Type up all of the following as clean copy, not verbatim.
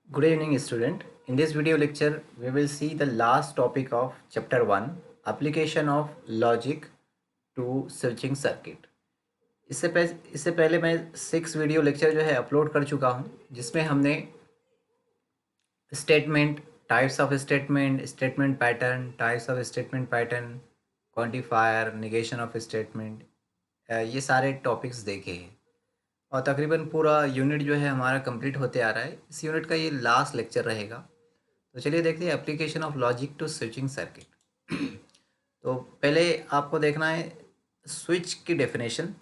Good evening, student. In this video lecture, we will see the last topic of chapter 1, application of logic to switching circuit. इससे पहले मैं 6 video lecture जो है upload कर चुका हूं, जिसमें हमने statement, types of statement, statement pattern, types of statement pattern, quantifier, negation of statement, ये सारे टॉपिक्स देखे हैं। और तकरीबन पूरा यूनिट जो है हमारा कंप्लीट होते आ रहा है। इस यूनिट का ये लास्ट लेक्चर रहेगा। तो चलिए देखते हैं application of logic to switching circuit. तो पहले आपको देखना है स्विच की डेफिनेशन।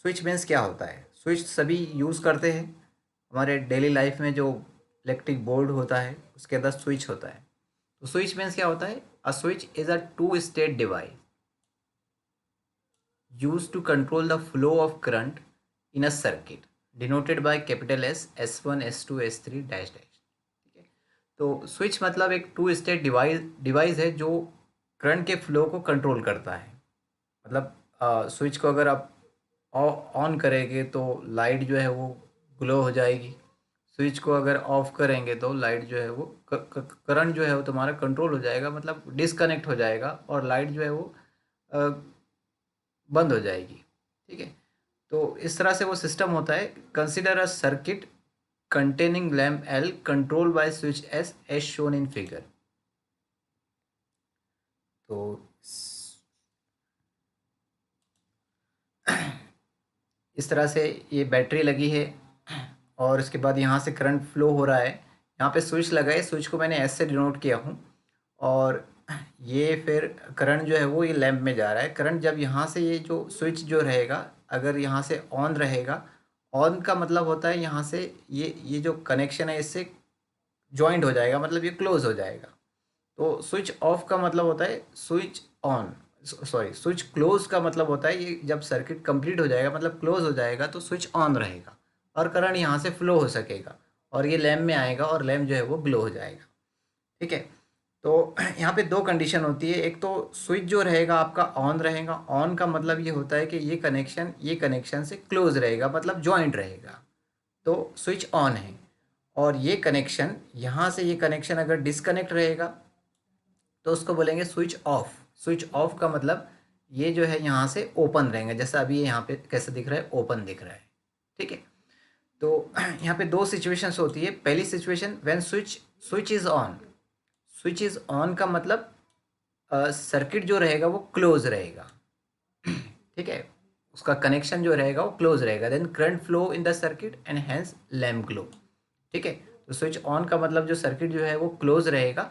स्विच मीन्स क्या होता है? स्विच सभी यूज़ करते हैं हमारे डेली लाइफ में। जो इलेक्ट्रिक बोर्ड होता है उसके अंदर स्विच होता है। तो स्विच मीन्स क्या होता है? A switch is a two state device used to control the flow of current in a circuit denoted by capital S, S1, S2, S3 dash dash. ठीक है, तो स्विच मतलब एक टू स्टेट डिवाइस है जो करंट के flow को control करता है। मतलब स्विच को अगर आप ऑन करेंगे तो लाइट जो है वो ग्लो हो जाएगी। स्विच को अगर ऑफ करेंगे तो लाइट जो है वो करंट जो है वो तुम्हारा कंट्रोल हो जाएगा, मतलब डिसकनेक्ट हो जाएगा और लाइट जो है वो बंद हो जाएगी। ठीक है, तो इस तरह से वो सिस्टम होता है। Consider a circuit containing lamp L control by switch S as shown in figure. तो इस तरह से ये बैटरी लगी है और इसके बाद यहाँ से करंट फ्लो हो रहा है। यहाँ पे स्विच लगा है, स्विच को मैंने एस से डिनोट किया हूँ और ये फिर करंट जो है वो ये लैंप में जा रहा है। करंट जब यहाँ से ये जो स्विच जो रहेगा, अगर यहाँ से ऑन रहेगा, ऑन का मतलब होता है यहाँ से ये जो कनेक्शन है इससे जॉइंट हो जाएगा, मतलब ये क्लोज हो जाएगा। तो स्विच ऑफ का मतलब होता है switch on, sorry switch close का मतलब होता है ये जब सर्किट कंप्लीट हो जाएगा, मतलब क्लोज हो जाएगा, तो स्विच ऑन रहेगा और करंट यहाँ से फ्लो हो सकेगा और ये लैम्प में आएगा और लैम्प जो है वो ग्लो हो जाएगा। ठीक है, तो यहाँ पे दो कंडीशन होती है। एक तो स्विच जो रहेगा आपका ऑन रहेगा। ऑन का मतलब ये होता है कि ये कनेक्शन से क्लोज रहेगा, मतलब जॉइंट रहेगा, तो स्विच ऑन है। और ये कनेक्शन, यहाँ से ये कनेक्शन अगर डिसकनेक्ट रहेगा तो उसको बोलेंगे स्विच ऑफ। स्विच ऑफ का मतलब ये जो है यहाँ से ओपन रहेंगे, जैसा अभी ये यहाँ पे कैसे दिख रहा है, ओपन दिख रहा है। ठीक है, तो यहाँ पे दो सिचुएशंस होती है। पहली situation when switch is on. Switch is on का मतलब सर्किट जो रहेगा वो क्लोज रहेगा। ठीक है, उसका कनेक्शन जो रहेगा वो क्लोज रहेगा। Then current flow in the circuit and hence lamp glow. ठीक है, तो स्विच ऑन का मतलब जो सर्किट जो है वो क्लोज रहेगा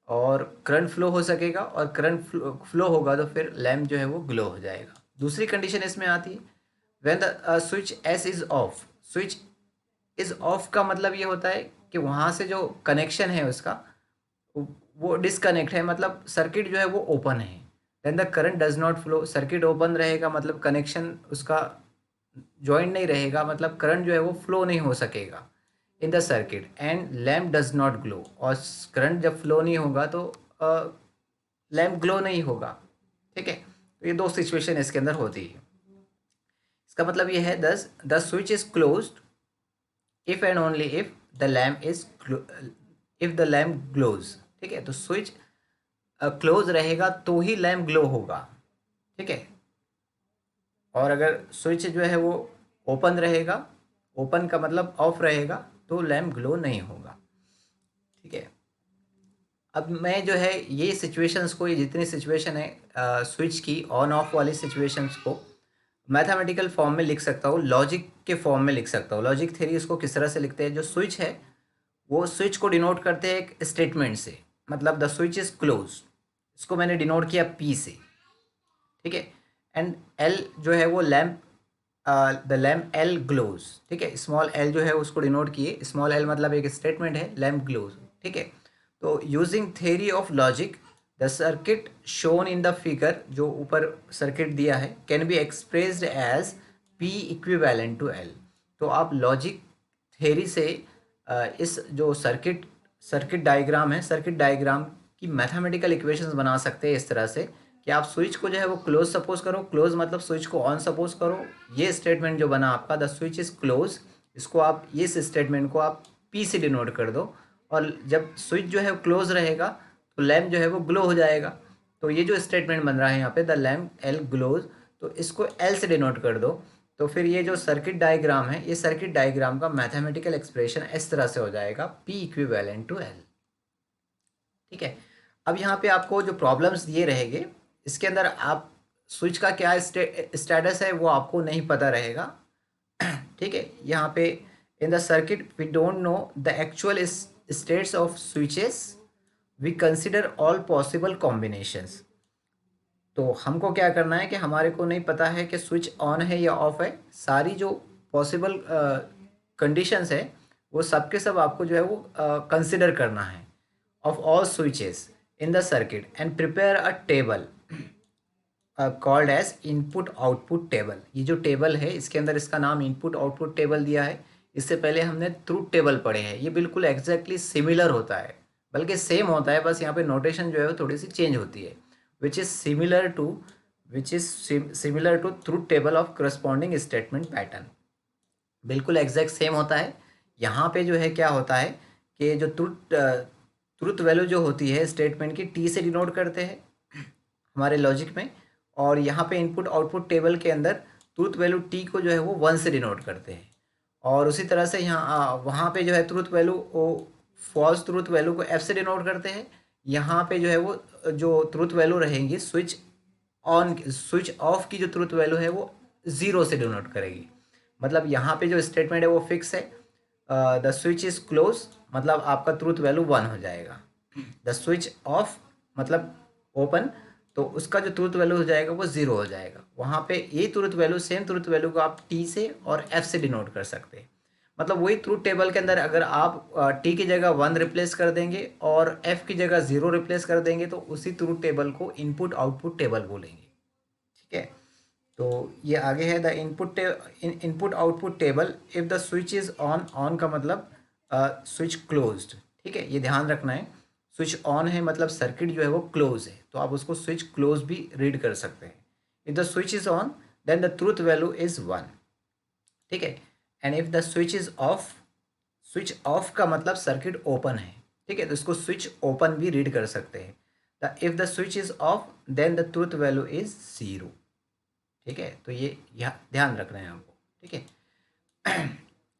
और करंट फ्लो हो सकेगा, और करंट फ्लो होगा तो फिर लैम्प जो है वो ग्लो हो जाएगा। दूसरी कंडीशन इसमें आती है when the switch S is of. Switch is of का मतलब ये होता है कि वहाँ से जो कनेक्शन है उसका वो डिसकनेक्ट है, मतलब सर्किट जो है वो ओपन है। Then the current does not flow. Circuit open रहेगा मतलब कनेक्शन उसका जॉइंट नहीं रहेगा, मतलब करंट जो है वो फ्लो नहीं हो सकेगा इन the circuit and lamp does not glow. और करंट जब फ्लो नहीं होगा तो लैम्प ग्लो नहीं होगा। ठीक है, तो ये दो सिचुएशन इसके अंदर होती है। इसका मतलब ये है thus the switch is closed if and only if the lamp is if the lamp glows. ठीक है, तो स्विच क्लोज रहेगा तो ही लैम्प ग्लो होगा। ठीक है, और अगर स्विच जो है वो ओपन रहेगा, ओपन का मतलब ऑफ रहेगा, तो लैम्प ग्लो नहीं होगा। ठीक है, अब मैं जो है ये सिचुएशंस को, ये जितनी सिचुएशन है स्विच की ऑन ऑफ वाली सिचुएशंस को मैथमेटिकल फॉर्म में लिख सकता हूँ, लॉजिक के फॉर्म में लिख सकता हूँ। लॉजिक थ्योरी इसको किस तरह से लिखते हैं? जो स्विच है वो स्विच को डिनोट करते हैं एक स्टेटमेंट से, मतलब द स्विच इज क्लोज। इसको मैंने डिनोट किया पी से। ठीक है, एंड एल जो है वो lamp, the lamp L glows. ठीक है, स्मॉल एल जो है उसको डिनोट किए, स्मॉल एल मतलब एक स्टेटमेंट है, लैम्प ग्लोज। ठीक है, तो using theory of logic the circuit shown in the figure, जो ऊपर सर्किट दिया है, can be expressed as P equivalent to L. तो आप लॉजिक थ्योरी से इस जो सर्किट सर्किट डायग्राम है, सर्किट डायग्राम की मैथमेटिकल इक्वेशंस बना सकते हैं इस तरह से कि आप स्विच को जो है वो क्लोज सपोज करो। क्लोज मतलब स्विच को ऑन सपोज करो। ये स्टेटमेंट जो बना आपका द स्विच इज क्लोज, इसको आप, इस स्टेटमेंट को आप P से डिनोट कर दो, और जब स्विच जो है क्लोज रहेगा तो लैम्प जो है वो ग्लो हो जाएगा। तो ये जो स्टेटमेंट बन रहा है यहाँ पे, द लैम्प एल ग्लोज, तो इसको एल से डिनोट कर दो। तो फिर ये जो सर्किट डायग्राम है, ये सर्किट डायग्राम का मैथमेटिकल एक्सप्रेशन इस तरह से हो जाएगा, P इक्विवेलेंट टू एल। ठीक है, अब यहाँ पे आपको जो प्रॉब्लम्स दिए रहेंगे, इसके अंदर आप स्विच का क्या स्टेटस है वो आपको नहीं पता रहेगा। ठीक है, यहाँ पे in the circuit we don't know the actual states of switches, we consider all possible combinations. तो हमको क्या करना है कि हमारे को नहीं पता है कि स्विच ऑन है या ऑफ है, सारी जो पॉसिबल कंडीशंस है वो सब के सब आपको जो है वो कंसिडर करना है of all switches in the circuit and prepare a table called as input output table। ये जो टेबल है इसके अंदर इसका नाम इनपुट आउटपुट टेबल दिया है। इससे पहले हमने ट्रूथ टेबल पढ़े हैं, ये बिल्कुल एग्जैक्टली सिमिलर होता है, बल्कि सेम होता है, बस यहाँ पे नोटेशन जो है वो थोड़ी सी चेंज होती है। Which is similar to truth table of corresponding statement pattern, बिल्कुल एग्जैक्ट सेम होता है। यहाँ पे जो है क्या होता है कि जो ट्रुथ वैल्यू जो होती है स्टेटमेंट की, टी से डिनोट करते हैं हमारे लॉजिक में, और यहाँ पे इनपुट आउटपुट टेबल के अंदर ट्रुथ वैल्यू टी को जो है वो 1 से डिनोट करते हैं। और उसी तरह से यहाँ वहाँ पे जो है ट्रुथ वैल्यू वो फॉल्स ट्रुथ वैल्यू को एफ से डिनोट करते हैं। यहाँ पे जो है वो जो ट्रुथ वैल्यू रहेंगी स्विच ऑफ की जो ट्रुथ वैल्यू है वो 0 से डिनोट करेगी। मतलब यहाँ पे जो स्टेटमेंट है वो फिक्स है, द स्विच इज क्लोज मतलब आपका ट्रूथ वैल्यू 1 हो जाएगा। द स्विच ऑफ मतलब ओपन, तो उसका जो ट्रूथ वैल्यू हो जाएगा वो 0 हो जाएगा। वहाँ पे ये truth value, same truth value को आप टी से और एफ से डिनोट कर सकते हैं। मतलब वही ट्रूथ टेबल के अंदर अगर आप टी की जगह 1 रिप्लेस कर देंगे और एफ की जगह 0 रिप्लेस कर देंगे तो उसी ट्रूथ टेबल को इनपुट आउटपुट टेबल बोलेंगे। ठीक है, तो ये आगे है the input output table if the switch is on का मतलब स्विच क्लोज्ड। ठीक है, ये ध्यान रखना है, स्विच ऑन है मतलब सर्किट जो है वो क्लोज है, तो आप उसको स्विच क्लोज भी रीड कर सकते हैं। If the switch is on then the truth value is 1। ठीक है, and if the switch off का मतलब सर्किट ओपन है। ठीक है, तो इसको स्विच ओपन भी रीड कर सकते हैं। The if the switch is off then the truth value is 0। ठीक है, तो ये ध्यान रखना है आपको। ठीक है,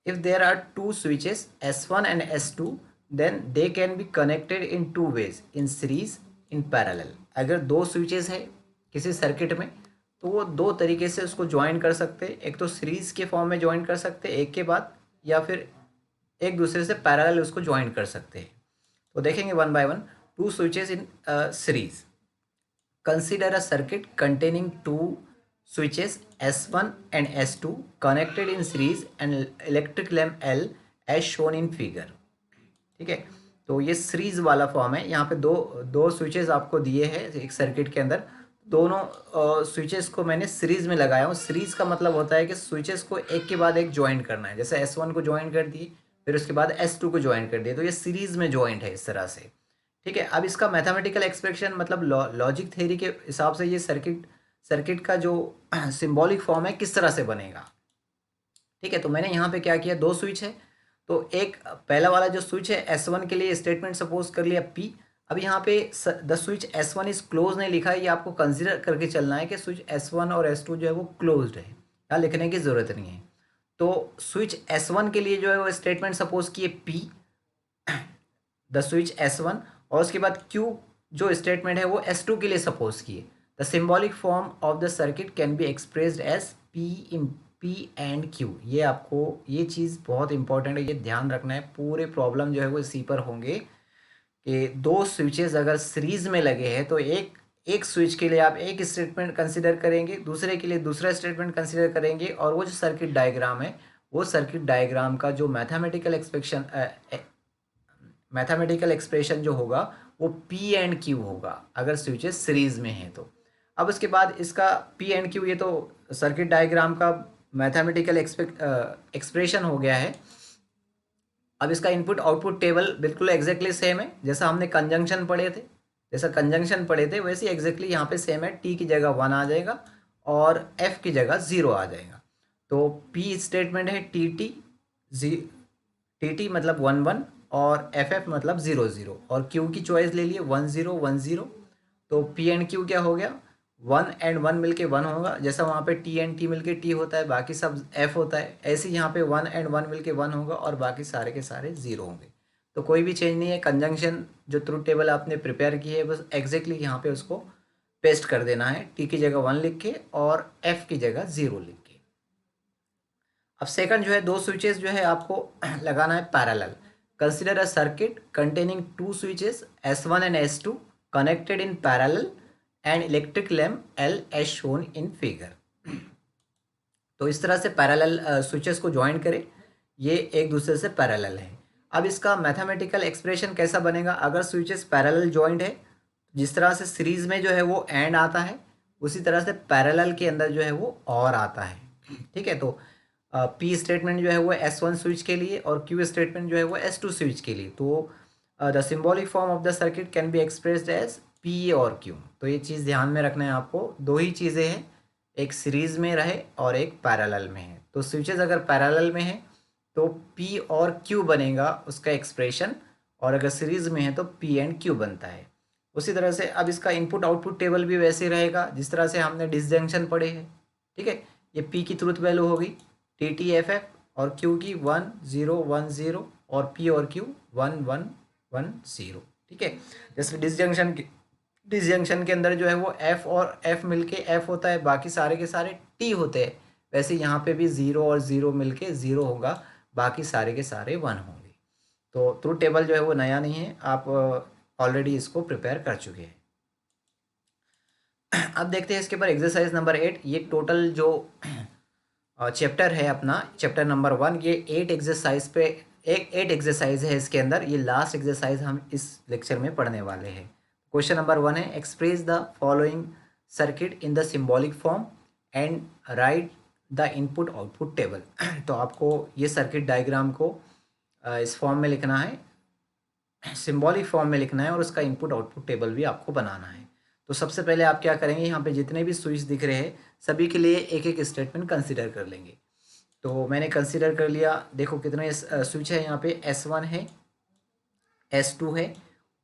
if there are two switches S1 and S2 then they can be connected in 2 ways, in series in parallel. अगर 2 स्विचेस है किसी सर्किट में तो वो 2 तरीके से उसको ज्वाइन कर सकते हैं। एक तो सीरीज के फॉर्म में ज्वाइन कर सकते हैं एक के बाद, या फिर एक दूसरे से पैरेलल उसको ज्वाइन कर सकते हैं। तो देखेंगे one by one. 2 switches in series, consider a circuit containing 2 switches S1 and S2 connected in series and electric lamp L as shown in figure। ठीक है, तो ये सीरीज वाला फॉर्म है। यहाँ पे दो स्विचेस आपको दिए हैं एक सर्किट के अंदर, दोनों स्विचेस को मैंने सीरीज में लगाया हूँ। सीरीज का मतलब होता है कि स्विचेस को एक के बाद एक ज्वाइन करना है, जैसे S1 को ज्वाइन कर दिए फिर उसके बाद S2 को ज्वाइन कर दिए, तो ये सीरीज में ज्वाइंट है इस तरह से। ठीक है, अब इसका मैथमेटिकल एक्सप्रेशन मतलब लॉजिक थ्योरी के हिसाब से ये सर्किट का जो सिंबॉलिक फॉर्म है किस तरह से बनेगा। ठीक है, तो मैंने यहाँ पे क्या किया, 2 स्विच है, तो एक पहला वाला जो स्विच है S1 के लिए स्टेटमेंट सपोज कर लिया P। अब यहाँ पे the switch S1 is close नहीं लिखा है, ये आपको कंसिडर करके चलना है कि स्विच S1 और S2 जो है वो क्लोज्ड है, यहाँ लिखने की ज़रूरत नहीं है। तो स्विच S1 के लिए जो है वो स्टेटमेंट सपोज किए P, द स्विच S1, और उसके बाद Q जो स्टेटमेंट है वो S2 के लिए सपोज किए। The symbolic form of the circuit can be expressed as P and Q। ये आपको ये चीज़ बहुत इंपॉर्टेंट है, ये ध्यान रखना है। पूरे प्रॉब्लम जो है वो इसी पर होंगे कि 2 स्विचेस अगर सीरीज में लगे हैं तो एक स्विच के लिए आप एक स्टेटमेंट कंसिडर करेंगे, दूसरे के लिए दूसरा स्टेटमेंट कंसिडर करेंगे, और वो जो सर्किट डायग्राम है वो सर्किट डायग्राम का जो मैथमेटिकल एक्सप्रेशन जो होगा वो P एंड Q होगा अगर स्विचेस सीरीज में हैं तो। अब उसके बाद इसका P एंड Q ये तो सर्किट डायग्राम का मैथमेटिकल एक्सप्रेशन हो गया है। अब इसका इनपुट आउटपुट टेबल बिल्कुल एग्जैक्टली सेम है, जैसा हमने कंजंक्शन पढ़े थे वैसे एग्जैक्टली यहाँ पे सेम है। T की जगह 1 आ जाएगा और F की जगह 0 आ जाएगा। तो P स्टेटमेंट है टी मतलब 1 1 और एफ मतलब 0 0 और क्यू की चॉइस ले लिए 1 0 1 0। तो पी एंड क्यू क्या हो गया, 1 एंड 1 मिलके 1 होगा, जैसा वहाँ पे टी एंड टी मिलके टी होता है, बाकी सब एफ होता है, ऐसे ही यहाँ पे 1 एंड 1 मिलके 1 होगा और बाकी सारे के सारे 0 होंगे। तो कोई भी चेंज नहीं है, कंजंक्शन जो ट्रुथ टेबल आपने प्रिपेयर की है बस एग्जैक्टली यहाँ पे उसको पेस्ट कर देना है, टी की जगह 1 लिख के और एफ की जगह 0 लिख के। अब सेकंड जो है, दो स्विचेस जो है आपको लगाना है parallel. Consider a circuit containing two switches S1 and S2 connected in parallel and electric lamp L as shown in figure। तो इस तरह से पैरेलल स्विचेस को ज्वाइन करें, ये एक दूसरे से पैरेलल है। अब इसका मैथमेटिकल एक्सप्रेशन कैसा बनेगा, अगर स्विचेस पैरेलल ज्वाइंट है, जिस तरह से सीरीज में जो है वो एंड आता है, उसी तरह से पैरेलल के अंदर जो है वो और आता है। ठीक है, तो पी स्टेटमेंट जो है वो S1 स्विच के लिए और क्यू स्टेटमेंट जो है वो S2 स्विच के लिए। तो the symbolic form of the circuit can be expressed as P और क्यू। तो ये चीज़ ध्यान में रखना है आपको, दो ही चीज़ें हैं, एक सीरीज़ में रहे और एक पैरेलल में है। तो स्विचेस अगर पैरेलल में है तो पी और क्यू बनेगा उसका एक्सप्रेशन, और अगर सीरीज़ में है तो पी एंड क्यू बनता है। उसी तरह से अब इसका इनपुट आउटपुट टेबल भी वैसे रहेगा जिस तरह से हमने डिसजंक्शन पढ़े हैं। ठीक है, ये पी की ट्रुथ वैल्यू होगी टी टी एफ एफ और क्यू की 1 0 1 0 और पी और क्यू 1 1 1 0। ठीक है, जैसे डिसजंक्शन के अंदर जो है वो एफ और एफ मिलके एफ होता है, बाकी सारे के सारे टी होते हैं, वैसे यहाँ पे भी 0 और 0 मिलके 0 होगा, बाकी सारे के सारे 1 होंगे। तो ट्रुथ टेबल जो है वो नया नहीं है, आप ऑलरेडी इसको प्रिपेयर कर चुके हैं। अब देखते हैं इसके ऊपर एक्सरसाइज नंबर 8। ये टोटल जो चैप्टर है अपना, चैप्टर नंबर 1, ये 8 एक्सरसाइज पे 8 एक्सरसाइज है इसके अंदर। ये लास्ट एक्सरसाइज हम इस लेक्चर में पढ़ने वाले हैं। क्वेश्चन नंबर 1 है, express the following circuit in the symbolic form and right the input output table. तो आपको ये सर्किट डायग्राम को इस फॉर्म में लिखना है, सिम्बॉलिक फॉर्म में लिखना है, और उसका इनपुट आउटपुट टेबल भी आपको बनाना है। तो सबसे पहले आप क्या करेंगे, यहाँ पे जितने भी स्विच दिख रहे हैं सभी के लिए एक एक स्टेटमेंट कंसीडर कर लेंगे। तो मैंने कंसीडर कर लिया, देखो कितने स्विच है यहाँ पे, S1 है, S2 है,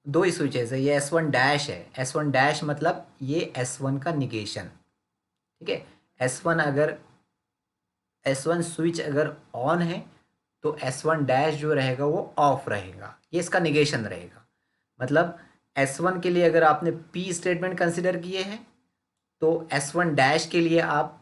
दो ही स्विचेस है, ये S1 डैश है। S1 डैश मतलब ये S1 का निगेशन। ठीक है, S1 स्विच अगर ऑन है तो S1 डैश जो रहेगा वो ऑफ रहेगा, ये इसका निगेशन रहेगा। मतलब S1 के लिए अगर आपने P स्टेटमेंट कंसिडर किए हैं तो S1 डैश के लिए आप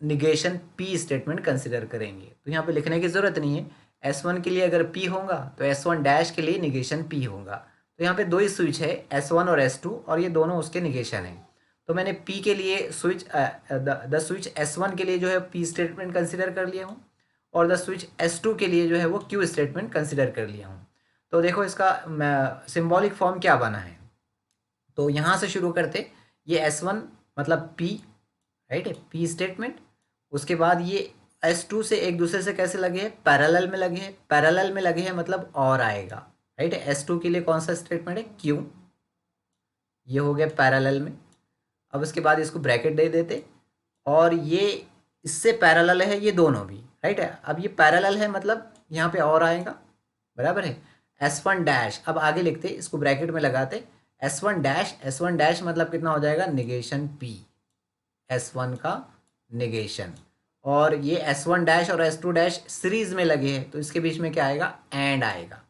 निगेशन P स्टेटमेंट कंसिडर करेंगे। तो यहाँ पे लिखने की ज़रूरत नहीं है, S1 के लिए अगर P होगा तो S1 डैश के लिए निगेशन P होगा। तो यहाँ पे दो ही स्विच है, S1 और S2, और ये दोनों उसके निगेशन हैं। तो मैंने P के लिए द स्विच S1 के लिए जो है P स्टेटमेंट कंसिडर कर लिया हूँ, और द स्विच S2 के लिए जो है वो Q स्टेटमेंट कंसिडर कर लिया हूँ। तो देखो इसका सिम्बॉलिक फॉर्म क्या बना है। तो यहाँ से शुरू करते, ये S1 मतलब P, राइट है, P स्टेटमेंट। उसके बाद ये S2 से एक दूसरे से कैसे लगे हैं, पैरेलल में लगे हैं। पैरेलल में लगे हैं मतलब और आएगा, राइट है। S2 के लिए कौन सा स्टेटमेंट है, Q, ये हो गया पैरेलल में। अब उसके बाद इसको ब्रैकेट दे देते, और ये इससे पैरेलल है ये दोनों भी, राइट है। अब ये पैरेलल है मतलब यहाँ पे और आएगा, बराबर है। S1 डैश, अब आगे लिखते इसको ब्रैकेट में लगाते, S1 डैश, S1 डैश मतलब कितना हो जाएगा, निगेशन P, S1 का निगेशन। और ये S1 डैश और S2 डैश सीरीज में लगे हैं तो इसके बीच में क्या आएगा, एंड आएगा।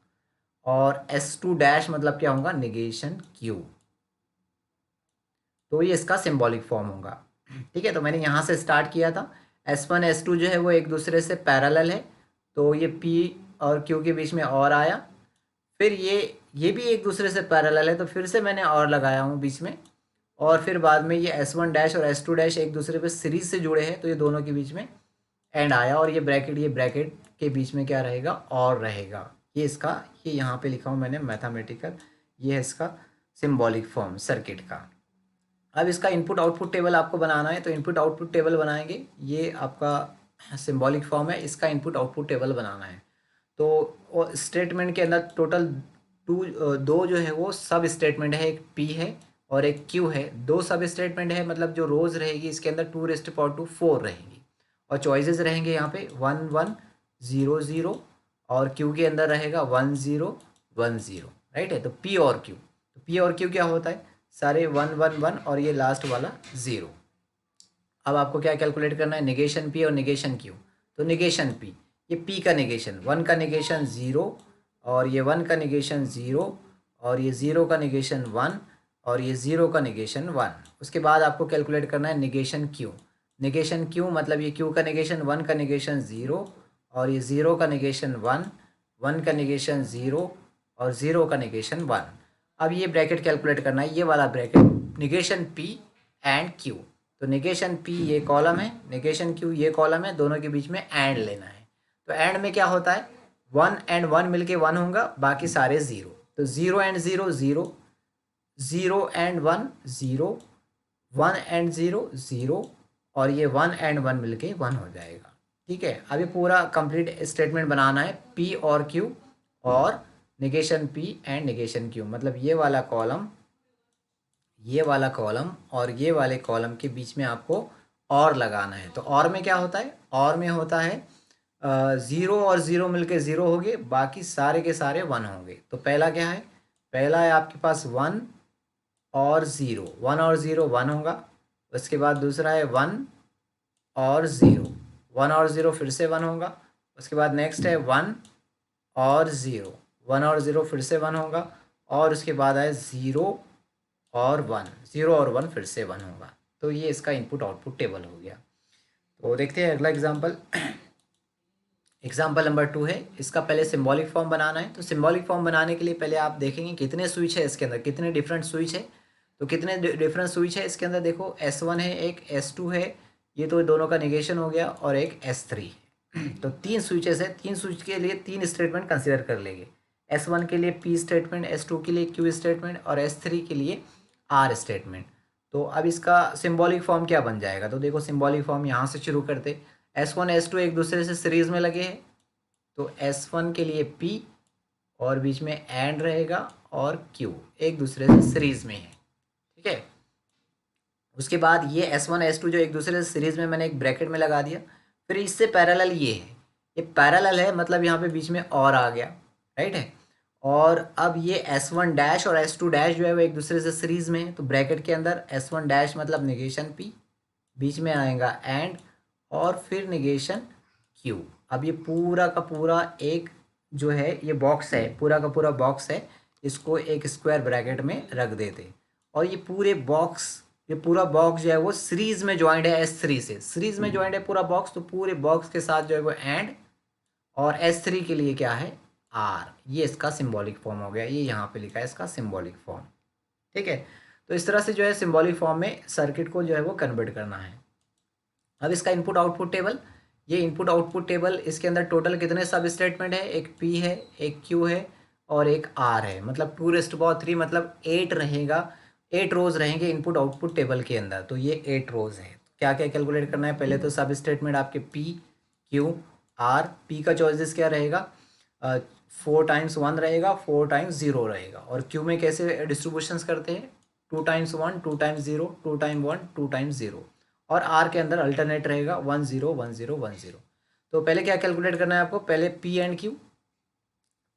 और S2 डैश मतलब क्या होगा, निगेशन Q। तो ये इसका सिंबॉलिक फॉर्म होगा। ठीक है, तो मैंने यहाँ से स्टार्ट किया था, S1 S2 जो है वो एक दूसरे से पैरेलल है, तो ये P और Q के बीच में और आया। फिर ये भी एक दूसरे से पैरेलल है तो फिर से मैंने और लगाया हूँ बीच में, और फिर बाद में ये S1 डैश और S2 डैश एक दूसरे पे सीरीज से जुड़े हैं तो ये दोनों के बीच में एंड आया, और ये ब्रैकेट के बीच में क्या रहेगा, और रहेगा। ये इसका, ये यहाँ पे लिखा हूँ मैंने मैथमेटिकल, ये है इसका सिम्बॉलिक फॉर्म सर्किट का। अब इसका इनपुट आउटपुट टेबल आपको बनाना है, तो इनपुट आउटपुट टेबल बनाएंगे। ये आपका सिम्बॉलिक फॉर्म है, इसका इनपुट आउटपुट टेबल बनाना है। तो स्टेटमेंट के अंदर टोटल दो जो है वो सब स्टेटमेंट है, एक P है और एक Q है। दो सब स्टेटमेंट है मतलब जो रोज़ रहेगी इसके अंदर 2⁴ रहेंगी, और चॉइसेस रहेंगे यहाँ पे 1 1 0 0 और क्यू के अंदर रहेगा 1 0 1 0, राइट है। तो पी और क्यू, तो पी और क्यू क्या होता है, सारे 1 1 1 और ये लास्ट वाला 0। अब आपको क्या कैलकुलेट करना है, निगेशन पी और निगेशन क्यू। तो निगेशन पी, ये पी का निगेशन, 1 का निगेशन 0 और ये 1 का निगेशन 0 और ये 0 का निगेशन 1 और ये 0 का निगेशन 1। उसके बाद आपको कैलकुलेट करना है निगेशन क्यू। निगेशन क्यू मतलब ये क्यू का निगेशन 1 का निगेशन 0 और ये 0 का निगेशन 1, 1 का निगेशन 0 और 0 का निगेशन 1। अब ये ब्रैकेट कैलकुलेट करना है, ये वाला bracket, negation P and Q. तो निगेशन पी ये कॉलम है, निगेशन क्यू ये कॉलम है, दोनों के बीच में एंड लेना है। तो एंड में क्या होता है, 1 एंड 1 मिलके 1 होगा, बाकी सारे 0। तो 0 एंड 0 0, 0 एंड 1 0, 1 एंड 0 0 और ये 1 एंड 1 मिलके 1 हो जाएगा। ठीक है, अब ये पूरा कंप्लीट स्टेटमेंट बनाना है, पी और क्यू और negation P and negation Q, मतलब ये वाला कॉलम, ये वाला कॉलम और ये वाले कॉलम के बीच में आपको और लगाना है। तो और में क्या होता है, और में होता है 0 और 0 मिलके 0 हो गए, बाकी सारे के सारे 1 होंगे। तो पहला क्या है, पहला है आपके पास 1 और 0, 1 और 0 1 होगा। उसके बाद दूसरा है 1 और 0, 1 और 0 फिर से 1 होगा। उसके बाद नेक्स्ट है 1 और 0, 1 और 0 फिर से 1 होगा। और उसके बाद है 0 और 1, 0 और 1 फिर से 1 होगा। तो ये इसका इनपुट आउटपुट टेबल हो गया। तो देखते हैं अगला एग्जाम्पल। एग्जाम्पल नंबर 2 है, इसका पहले सिंबॉलिक फॉर्म बनाना है। तो सिंबॉलिक फॉर्म बनाने के लिए पहले आप देखेंगे कितने स्विच है इसके अंदर, कितने डिफरेंट स्विच है। तो कितने डिफरेंट स्विच है इसके अंदर, देखो S1 है, एक S2 है, ये तो दोनों का निगेशन हो गया, और एक S3 है। तो 3 स्विचेस है, 3 स्विच के लिए 3 स्टेटमेंट कंसिडर कर लेंगे। S1 के लिए P स्टेटमेंट, S2 के लिए Q स्टेटमेंट और S3 के लिए R स्टेटमेंट। तो अब इसका सिंबॉलिक फॉर्म क्या बन जाएगा, तो देखो सिंबॉलिक फॉर्म यहाँ से शुरू करते। S1 S2 एक दूसरे से सीरीज में लगे हैं, तो S1 के लिए P और बीच में एंड रहेगा और Q एक दूसरे से सीरीज में है। ठीक है, उसके बाद ये S1 S2 जो एक दूसरे से सीरीज में, मैंने एक ब्रैकेट में लगा दिया। फिर इससे पैरेलल ये है, ये पैरेलल है, मतलब यहाँ पे बीच में और आ गया, राइट है। और अब ये S1 डैश और S2 डैश जो है वो एक दूसरे से सीरीज में है, तो ब्रैकेट के अंदर S1 डैश मतलब निगेशन P, बीच में आएगा एंड और फिर निगेशन Q। अब ये पूरा का पूरा एक जो है ये बॉक्स है, पूरा का पूरा बॉक्स है, इसको एक स्क्वायर ब्रैकेट में रख देते। और ये पूरे बॉक्स, ये पूरा बॉक्स जो है वो सीरीज में ज्वाइंट है S3 से, सीरीज में ज्वाइंट है पूरा बॉक्स। तो पूरे बॉक्स के साथ जो है वो एंड, और S3 के लिए क्या है R। ये इसका सिंबॉलिक फॉर्म हो गया, ये यहाँ पे लिखा है इसका सिंबॉलिक फॉर्म। ठीक है, तो इस तरह से जो है सिंबॉलिक फॉर्म में सर्किट को जो है वो कन्वर्ट करना है। अब इसका इनपुट आउटपुट टेबल, ये इनपुट आउटपुट टेबल, इसके अंदर टोटल कितने सब स्टेटमेंट है, एक P है, एक Q है और एक R है, मतलब 2⁻3, मतलब 8 रहेगा, 8 रोज रहेंगे इनपुट आउटपुट टेबल के अंदर। तो ये 8 रोज है। क्या क्या कैलकुलेट करना है, पहले तो सब स्टेटमेंट आपके P Q R। P का चॉइसेस क्या रहेगा, 4 टाइम्स 1 रहेगा, 4 टाइम्स 0 रहेगा। और Q में कैसे डिस्ट्रीब्यूशंस करते हैं, 2 टाइम्स 1 2 टाइम्स 0, 2 टाइम 1 2 टाइम्स 0। और R के अंदर अल्टरनेट रहेगा 1 0 1 0 1 0। तो पहले क्या कैलकुलेट करना है आपको, पहले P एंड Q।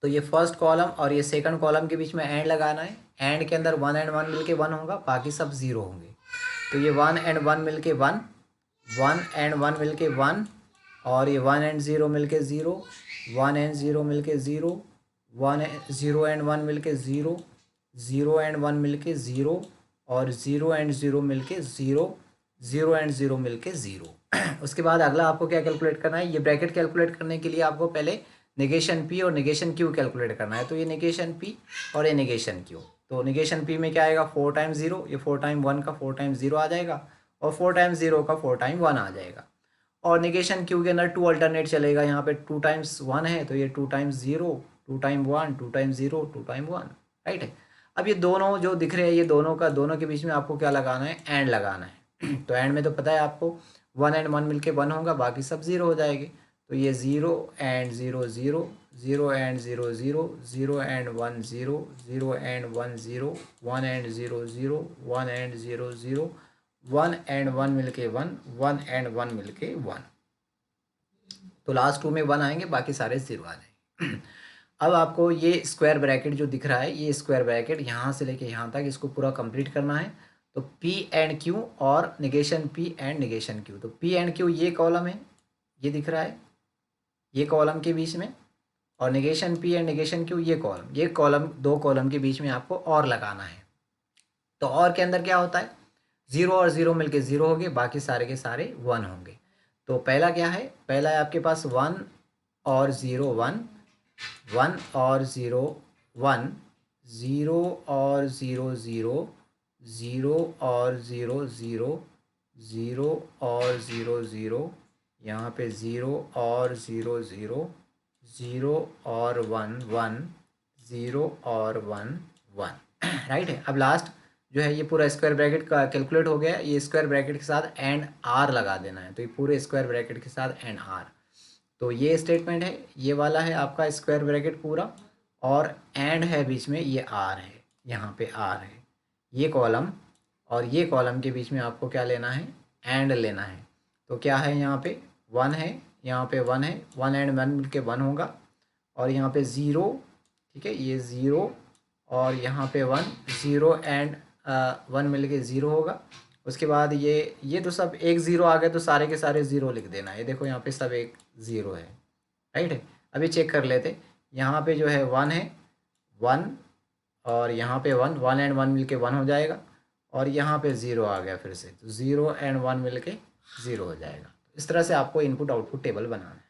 तो ये फर्स्ट कॉलम और ये सेकंड कॉलम के बीच में एंड लगाना है। एंड के अंदर 1 एंड 1 मिलके 1 होगा, बाकी सब 0 होंगे। तो ये 1 एंड 1 मिलके 1, 1 एंड 1 मिलके 1 और ये 1 एंड 0 मिलके 0, 1 एंड 0 मिलके 0, 1 0 एंड 1 मिलके 0, 0 एंड 1 मिलके 0 और 0 एंड 0 मिलके 0, 0 एंड 0 मिलके 0। उसके बाद अगला आपको क्या कैलकुलेट करना है, ये ब्रैकेट कैलकुलेट करने के लिए आपको पहले निगेशन P और निगेशन Q कैलकुलेट करना है। तो ये निगेशन P और ये निगेशन Q। तो निगेशन P में क्या आएगा, 4 टाइम्स 0, ये 4 टाइम 1 का 4 टाइम्स 0 आ जाएगा, और 4 टाइम्स 0 का 4 टाइम 1 आ जाएगा। और निगेशन Q के अंदर 2 अल्टरनेट चलेगा, यहाँ पे 2 टाइम्स 1 है तो ये 2 times 0, 2 time 1, 2 time 0, 2 time 1, right है। अब ये दोनों जो दिख रहे हैं, ये दोनों का, दोनों के बीच में आपको क्या लगाना है, एंड लगाना है। तो एंड में तो पता है आपको 1 एंड 1 मिलके 1 होगा, बाकी सब 0 हो जाएंगे। तो ये 0 and 0 0, 0 and 0 0, 0 and 1 0, 0 and 1 0, 1 and 0 0, 1 and 0 0, 1 and 1 मिलके 1, 1 एंड 1 मिलके 1। तो लास्ट 2 में 1 आएंगे, बाकी सारे 0 आ जाएंगे। अब आपको ये स्क्वायर ब्रैकेट जो दिख रहा है, ये स्क्वायर ब्रैकेट यहाँ से लेके यहाँ तक इसको पूरा कंप्लीट करना है। तो P एंड Q और negation P and negation Q। तो P एंड Q ये कॉलम है, ये दिख रहा है, ये कॉलम के बीच में, और negation P and negation Q ये कॉलम, दो कॉलम के बीच में आपको और लगाना है। तो और के अंदर क्या होता है, 0 और 0 मिलके 0 हो गए, बाकी सारे के सारे 1 होंगे। तो पहला क्या है, पहला है आपके पास 1 और 0 1, 1 और 0 1, 0 और 0 0, 0 और 0 0, 0 और 0 0, यहाँ पे 0 और 0 0, 0 और 1 1, 0 और 1 1। राइट है। अब लास्ट जो है ये पूरा स्क्वायर ब्रैकेट का कैलकुलेट हो गया, ये स्क्वायर ब्रैकेट के साथ एंड आर लगा देना है। तो ये पूरे स्क्वायर ब्रैकेट के साथ एंड आर। तो ये स्टेटमेंट है, ये वाला है आपका स्क्वायर ब्रैकेट पूरा, और एंड है बीच में, ये आर है, यहाँ पे आर है, ये कॉलम और ये कॉलम के बीच में आपको क्या लेना है, एंड लेना है। तो क्या है, यहाँ पे 1 है, यहाँ पे 1 है, 1 एंड 1 मिलके 1 होगा, और यहाँ पे 0, ठीक है, ये 0 और यहाँ पे 1, 0 एंड 1 मिलके 0 होगा। उसके बाद ये तो सब एक 0 आ गए, तो सारे के सारे 0 लिख देना। ये देखो यहाँ पे सब एक 0 है, राइट है। अभी चेक कर लेते, यहाँ पे जो है 1 है, 1 और यहाँ पे 1, 1 एंड 1 मिलके 1 हो जाएगा, और यहाँ पे 0 आ गया फिर से, तो 0 एंड 1 मिलके 0 हो जाएगा। इस तरह से आपको इनपुट आउटपुट टेबल बनाना है।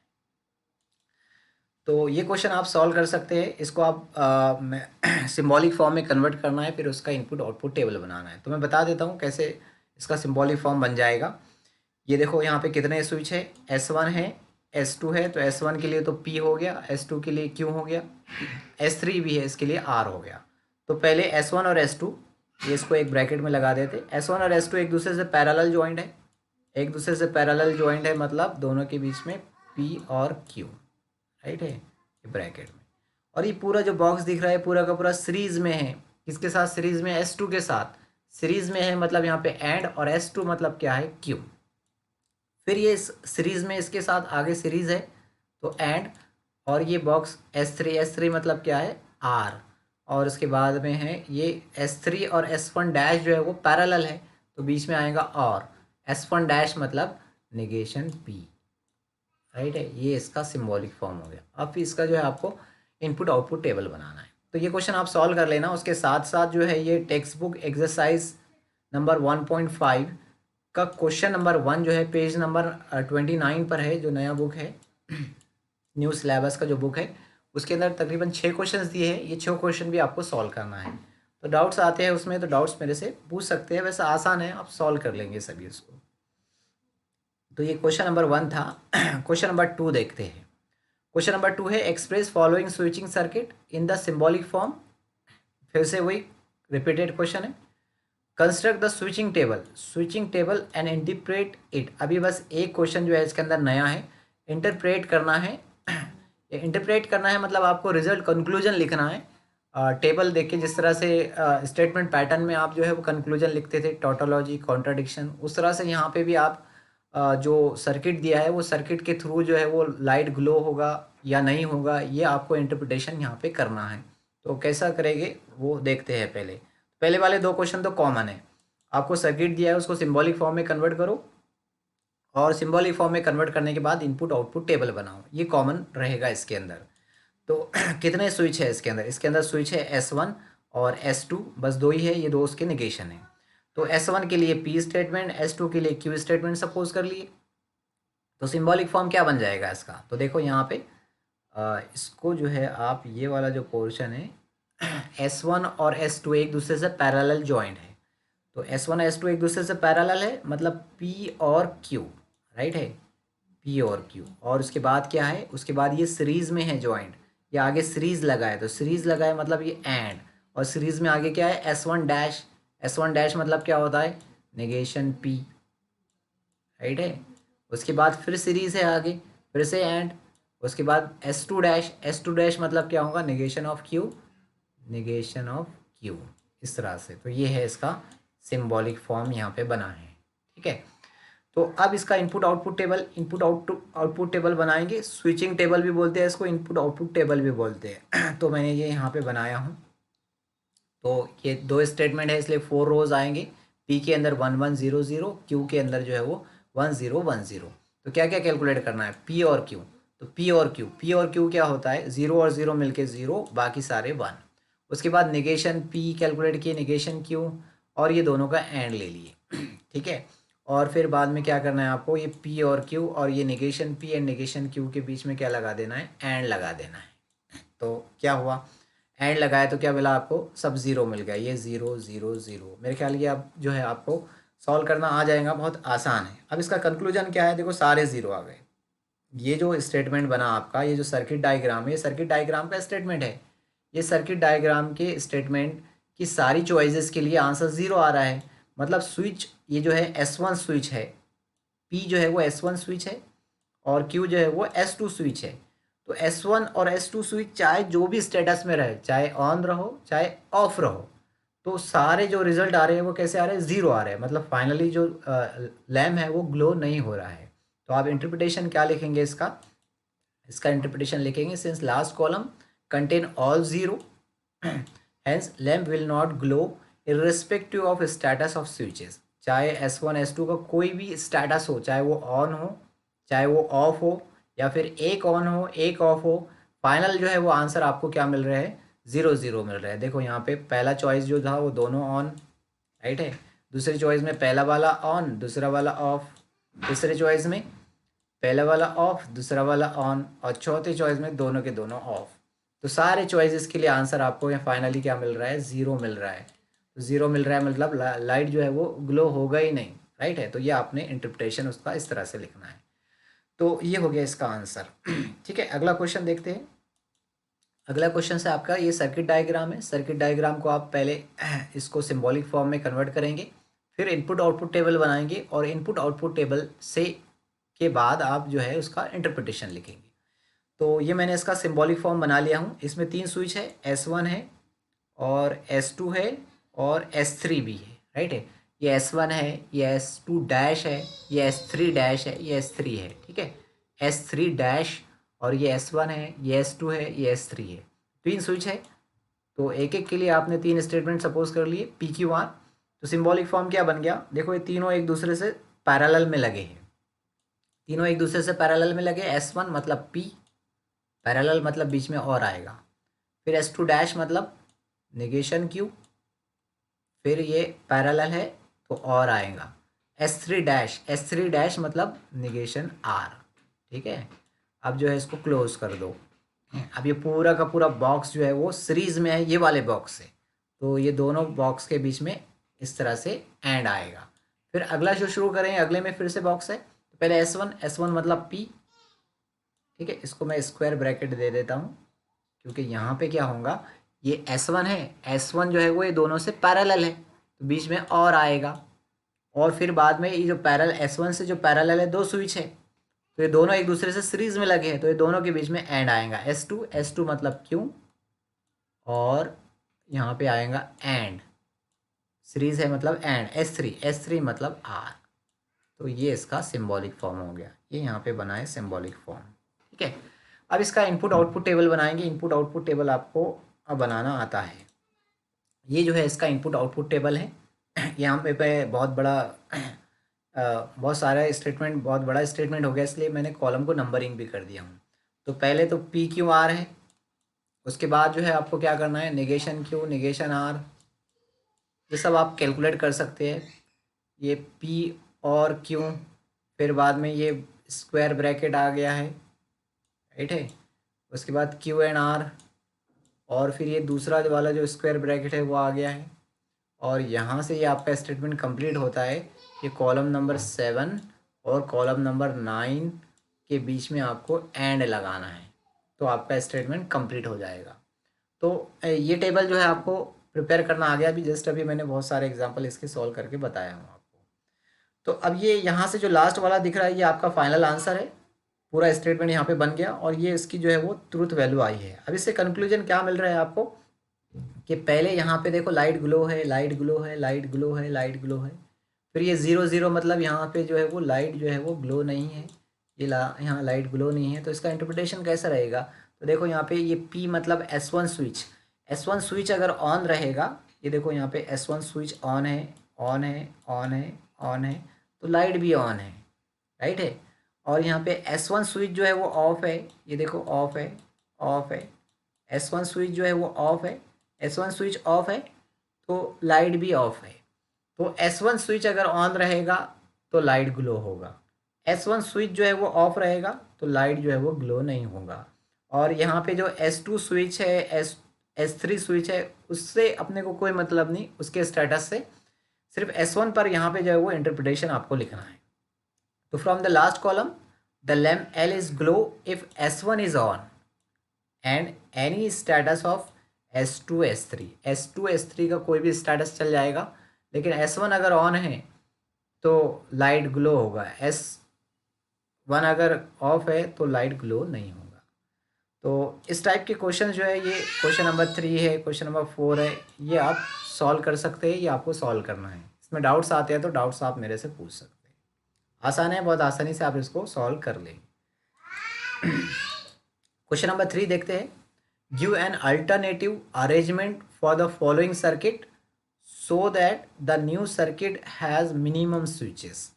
तो ये क्वेश्चन आप सॉल्व कर सकते हैं, इसको आप सिंबॉलिक फॉर्म में कन्वर्ट करना है, फिर उसका इनपुट आउटपुट टेबल बनाना है। तो मैं बता देता हूँ कैसे इसका सिंबॉलिक फॉर्म बन जाएगा। ये देखो यहाँ पे कितने स्विच है, S1 है, S2 है, तो S1 के लिए तो P हो गया, S2 के लिए Q हो गया, S3 भी है, इसके लिए R हो गया। तो पहले S1 और S2, ये इसको एक ब्रैकेट में लगा देते। S1 और S2 एक दूसरे से पैरेलल जॉइंट है, एक दूसरे से पैरेलल जॉइंट है, मतलब दोनों के बीच में P और Q, राइट है, ये ब्रैकेट में। और ये पूरा जो बॉक्स दिख रहा है पूरा का पूरा सीरीज में है, किसके साथ सीरीज में, S2 के साथ सीरीज में है, मतलब यहाँ पे एंड, और S2 मतलब क्या है, Q। फिर ये इस सीरीज में इसके साथ आगे सीरीज है, तो एंड, और ये बॉक्स S3, S3 मतलब क्या है, R, और उसके बाद में है ये S3 और S1 डैश जो है वो पैरेलल है, तो बीच में आएगा और, S1 डैश मतलब निगेशन P, राइट है। ये इसका सिंबॉलिक फॉर्म हो गया। अब इसका जो है आपको इनपुट आउटपुट टेबल बनाना है। तो ये क्वेश्चन आप सॉल्व कर लेना, उसके साथ साथ जो है ये टेक्स्ट बुक एक्सरसाइज नंबर 1.5 का क्वेश्चन नंबर 1 जो है पेज नंबर 29 पर है, जो नया बुक है न्यू सिलेबस का जो बुक है, उसके अंदर तकरीबन 6 क्वेश्चन दिए हैं। ये 6 क्वेश्चन भी आपको सॉल्व करना है। तो डाउट्स आते हैं उसमें, तो डाउट्स मेरे से पूछ सकते हैं, वैसे आसान है, आप सॉल्व कर लेंगे सभी उसको। तो ये क्वेश्चन नंबर 1 था। क्वेश्चन नंबर 2 देखते हैं। क्वेश्चन नंबर 2 है express following switching circuit in the symbolic form. फिर से वही रिपीटेड क्वेश्चन है। Construct the switching table and interpret it. अभी बस एक क्वेश्चन जो है इसके अंदर नया है, इंटरप्रेट करना है। इंटरप्रेट करना है मतलब आपको रिजल्ट कंक्लूजन लिखना है। टेबल देख के जिस तरह से स्टेटमेंट पैटर्न में आप जो है वो कंक्लूजन लिखते थे, टोटोलॉजी, कॉन्ट्राडिक्शन, उस तरह से यहाँ पे भी आप जो सर्किट दिया है वो सर्किट के थ्रू जो है वो लाइट ग्लो होगा या नहीं होगा, ये आपको इंटरप्रिटेशन यहाँ पे करना है। तो कैसा करेंगे वो देखते हैं। पहले वाले दो क्वेश्चन तो कॉमन है, आपको सर्किट दिया है उसको सिंबॉलिक फॉर्म में कन्वर्ट करो, और सिंबॉलिक फॉर्म में कन्वर्ट करने के बाद इनपुट आउटपुट टेबल बनाओ, ये कॉमन रहेगा इसके अंदर। तो कितने स्विच है इसके अंदर, स्विच है S1 और S2, बस दो ही है, ये दो उसके निगेशन है। तो S1 के लिए P स्टेटमेंट, S2 के लिए Q स्टेटमेंट सपोज कर लिए। तो सिंबॉलिक फॉर्म क्या बन जाएगा इसका, तो देखो यहाँ पे इसको जो है आप, ये वाला जो पोर्शन है S1 और S2 एक दूसरे से पैरेलल जॉइंट है। तो S1 S2 एक दूसरे से पैरेलल है, मतलब P और Q, राइट है, P और Q। और उसके बाद क्या है, उसके बाद ये सीरीज में है जॉइंट, ये आगे सीरीज लगा है, तो सीरीज लगा है मतलब ये एंड, और सीरीज में आगे क्या है, S1 डैश, S1 डैश मतलब क्या होता है, नेगेशन P, राइट है। उसके बाद फिर सीरीज है आगे, फिर से एंड, उसके बाद S2 डैश, S2 डैश मतलब क्या होगा, negation of Q, negation of Q, इस तरह से। तो ये है इसका सिंबॉलिक फॉर्म यहाँ पे बना है, ठीक है। तो अब इसका इनपुट आउटपुट टेबल बनाएंगे। स्विचिंग टेबल भी बोलते हैं इसको, इनपुट आउटपुट टेबल भी बोलते हैं। तो मैंने ये यहाँ पे बनाया हूँ। तो ये दो स्टेटमेंट है इसलिए 4 रोज आएंगे। पी के अंदर 1100, क्यू के अंदर जो है वो 1010। तो क्या क्या कैलकुलेट करना है, पी और क्यू। तो पी और क्यू क्या होता है, 0 और 0 मिलके 0, बाकी सारे 1। उसके बाद निगेशन पी कैलकुलेट किए, निगेशन क्यू, और ये दोनों का एंड ले लिए। ठीक है। और फिर बाद में क्या करना है आपको, ये पी और क्यू और ये negation P and negation Q के बीच में क्या लगा देना है, एंड लगा देना है। तो क्या हुआ, एंड लगाया तो क्या मिला आपको, सब ज़ीरो मिल गया। ये 0 0 0। मेरे ख्याल ये अब जो है आपको सॉल्व करना आ जाएगा, बहुत आसान है। अब इसका कंक्लूजन क्या है, देखो सारे ज़ीरो आ गए। ये जो स्टेटमेंट बना आपका, ये जो सर्किट डायग्राम है, ये सर्किट डायग्राम का स्टेटमेंट है। ये सर्किट डायग्राम के स्टेटमेंट की सारी चॉइसेस के लिए आंसर 0 आ रहा है। मतलब स्विच, ये जो है S1 स्विच है, P जो है वो S1 स्विच है, और Q जो है वो S2 स्विच है। तो S1 और S2 स्विच चाहे जो भी स्टेटस में रहे, चाहे ऑन रहो चाहे ऑफ रहो, तो सारे जो रिजल्ट आ रहे हैं वो कैसे आ रहे हैं, 0 आ रहे हैं। मतलब फाइनली जो लैम्प है वो ग्लो नहीं हो रहा है। तो आप इंटरप्रिटेशन क्या लिखेंगे इसका, इसका इंटरप्रिटेशन लिखेंगे, since last column contain all 0 hence lamp will not glow irrespective of status of switches. चाहे S1 S2 का कोई भी स्टेटस हो, चाहे वो ऑन हो चाहे वो ऑफ हो, या फिर एक ऑन हो एक ऑफ हो, फाइनल जो है वो आंसर आपको क्या मिल रहा है, 0 0 मिल रहा है। देखो यहाँ पे पहला चॉइस जो था वो दोनों ऑन, राइट है। दूसरी चॉइस में पहला वाला ऑन दूसरा वाला ऑफ, तीसरे चॉइस में पहला वाला ऑफ दूसरा वाला ऑन, और चौथे चॉइस में दोनों के दोनों ऑफ। तो सारे चॉइसेस के लिए आंसर आपको यहाँ फाइनली क्या मिल रहा है, 0 मिल रहा है। तो 0 मिल रहा है मतलब लाइट जो है वो ग्लो होगा ही नहीं, राइट है। तो ये आपने इंटरप्रिटेशन उसका इस तरह से लिखना है। तो ये हो गया इसका आंसर। ठीक है, अगला क्वेश्चन देखते हैं। अगला क्वेश्चन से आपका ये सर्किट डायग्राम है। सर्किट डायग्राम को आप पहले इसको सिंबॉलिक फॉर्म में कन्वर्ट करेंगे, फिर इनपुट आउटपुट टेबल बनाएंगे, और इनपुट आउटपुट टेबल से के बाद आप जो है उसका इंटरप्रिटेशन लिखेंगे। तो ये मैंने इसका सिंबॉलिक फॉर्म बना लिया हूँ। इसमें 3 स्विच है, S1 है और S2 है और S3 भी है, राइट है। ये S1 है, ये S2 डैश है, ये S3 डैश है, ये S3 है, ठीक है। S3 डैश, और ये S1 है, ये S2 है, ये S3 है। 3 स्विच है, तो एक एक के लिए आपने 3 स्टेटमेंट सपोज कर लिए PQR। तो सिंबॉलिक फॉर्म क्या बन गया, देखो ये तीनों एक दूसरे से पैरेलल में लगे हैं, तीनों एक दूसरे से पैरेलल में लगे। S1 मतलब P, पैरेलल मतलब बीच में और आएगा। फिर S2 डैश मतलब नेगेशन Q, फिर ये पैरेलल है तो और आएगा। S3 डैश मतलब नेगेशन R, ठीक है। अब जो है इसको क्लोज कर दो। अब ये पूरा का पूरा बॉक्स जो है वो सीरीज में है, ये वाले बॉक्स से, तो ये दोनों बॉक्स के बीच में इस तरह से एंड आएगा। फिर अगला जो शुरू करेंगे, अगले में फिर से बॉक्स है। तो पहले S1 मतलब P, ठीक है। इसको मैं स्क्वायर ब्रैकेट दे देता हूँ, क्योंकि यहाँ पे क्या होगा, ये S1 है, S1 जो है वो ये दोनों से पैरेलल है, तो बीच में और आएगा। और फिर बाद में ये जो पैरेलल S1 से जो पैरेलल है 2 स्विच है, तो ये दोनों एक दूसरे से सीरीज में लगे हैं, तो ये दोनों के बीच में एंड आएगा। S2 मतलब Q, और यहाँ पे आएगा एंड, सीरीज है मतलब एंड, S3 मतलब R। तो ये इसका सिंबॉलिक फॉर्म हो गया, ये यहाँ पे बना है सिंबॉलिक फॉर्म, ठीक है। अब इसका इनपुट आउटपुट टेबल बनाएंगे। इनपुट आउटपुट टेबल आपको अब बनाना आता है। ये जो है इसका इनपुट आउटपुट टेबल है। यहाँ पे बहुत बड़ा बहुत सारा स्टेटमेंट, बहुत बड़ा स्टेटमेंट हो गया, इसलिए मैंने कॉलम को नंबरिंग भी कर दिया हूँ। तो पहले तो PQR है, उसके बाद जो है आपको क्या करना है, नेगेशन Q नेगेशन R, ये सब आप कैलकुलेट कर सकते हैं। ये P और Q, फिर बाद में ये स्क्वायर ब्रैकेट आ गया है, राइट है। उसके बाद Q एंड R, और फिर ये दूसरा वाला जो स्क्वायर ब्रैकेट है वो आ गया है, और यहाँ से ये आपका स्टेटमेंट कंप्लीट होता है। ये कॉलम नंबर 7 और कॉलम नंबर 9 के बीच में आपको एंड लगाना है, तो आपका स्टेटमेंट कंप्लीट हो जाएगा। तो ये टेबल जो है आपको प्रिपेयर करना आ गया। अभी जस्ट अभी मैंने बहुत सारे एग्जांपल इसके सॉल्व करके बताया हूँ आपको। तो अब ये यहाँ से जो लास्ट वाला दिख रहा है ये आपका फाइनल आंसर है। पूरा स्टेटमेंट यहाँ पे बन गया, और ये इसकी जो है वो ट्रूथ वैल्यू आई है। अब इससे कंक्लूजन क्या मिल रहा है आपको, कि पहले यहाँ पे देखो लाइट ग्लो है, लाइट ग्लो है, लाइट ग्लो है, लाइट ग्लो है। फिर ये 0 0 मतलब यहाँ पे जो है वो लाइट जो है वो ग्लो नहीं है, ये यहाँ लाइट ग्लो नहीं है, तो इसका इंटरप्रिटेशन कैसा रहेगा? तो देखो यहाँ पे ये P मतलब S1 स्विच, S1 स्विच अगर ऑन रहेगा, ये देखो यहाँ पे S1 स्विच ऑन है, ऑन है, ऑन है, ऑन है, तो लाइट भी ऑन है, राइट है। और यहाँ पे S1 स्विच जो है वो ऑफ है, ये देखो ऑफ है, ऑफ है, S1 स्विच जो है वो ऑफ है, S1 स्विच ऑफ है तो लाइट भी ऑफ है। तो S1 स्विच अगर ऑन रहेगा तो लाइट ग्लो होगा, S1 स्विच जो है वो ऑफ रहेगा तो लाइट जो है वो ग्लो नहीं होगा। और यहाँ पे जो S2 स्विच है, S3 स्विच है, उससे अपने को कोई मतलब नहीं, उसके स्टेटस से, सिर्फ S1 पर यहाँ पे जो है वो इंटरप्रिटेशन आपको लिखना है। तो from the last column the lamp L is glow if S1 is on and any status of S2 S3 का कोई भी स्टेटस चल जाएगा, लेकिन S1 अगर ऑन है तो लाइट ग्लो होगा, S1 अगर ऑफ है तो लाइट ग्लो नहीं होगा। तो इस टाइप के क्वेश्चन जो है, ये क्वेश्चन नंबर 3 है, क्वेश्चन नंबर 4 है, ये आप सॉल्व कर सकते हैं, ये आपको सॉल्व करना है। इसमें डाउट्स आते हैं तो डाउट्स आप मेरे से पूछ सकते हैं, आसान है, बहुत आसानी से आप इसको सॉल्व कर लेंगे। क्वेश्चन नंबर 3 देखते हैं। Give an alternative arrangement for the following circuit so that the new circuit has minimum switches.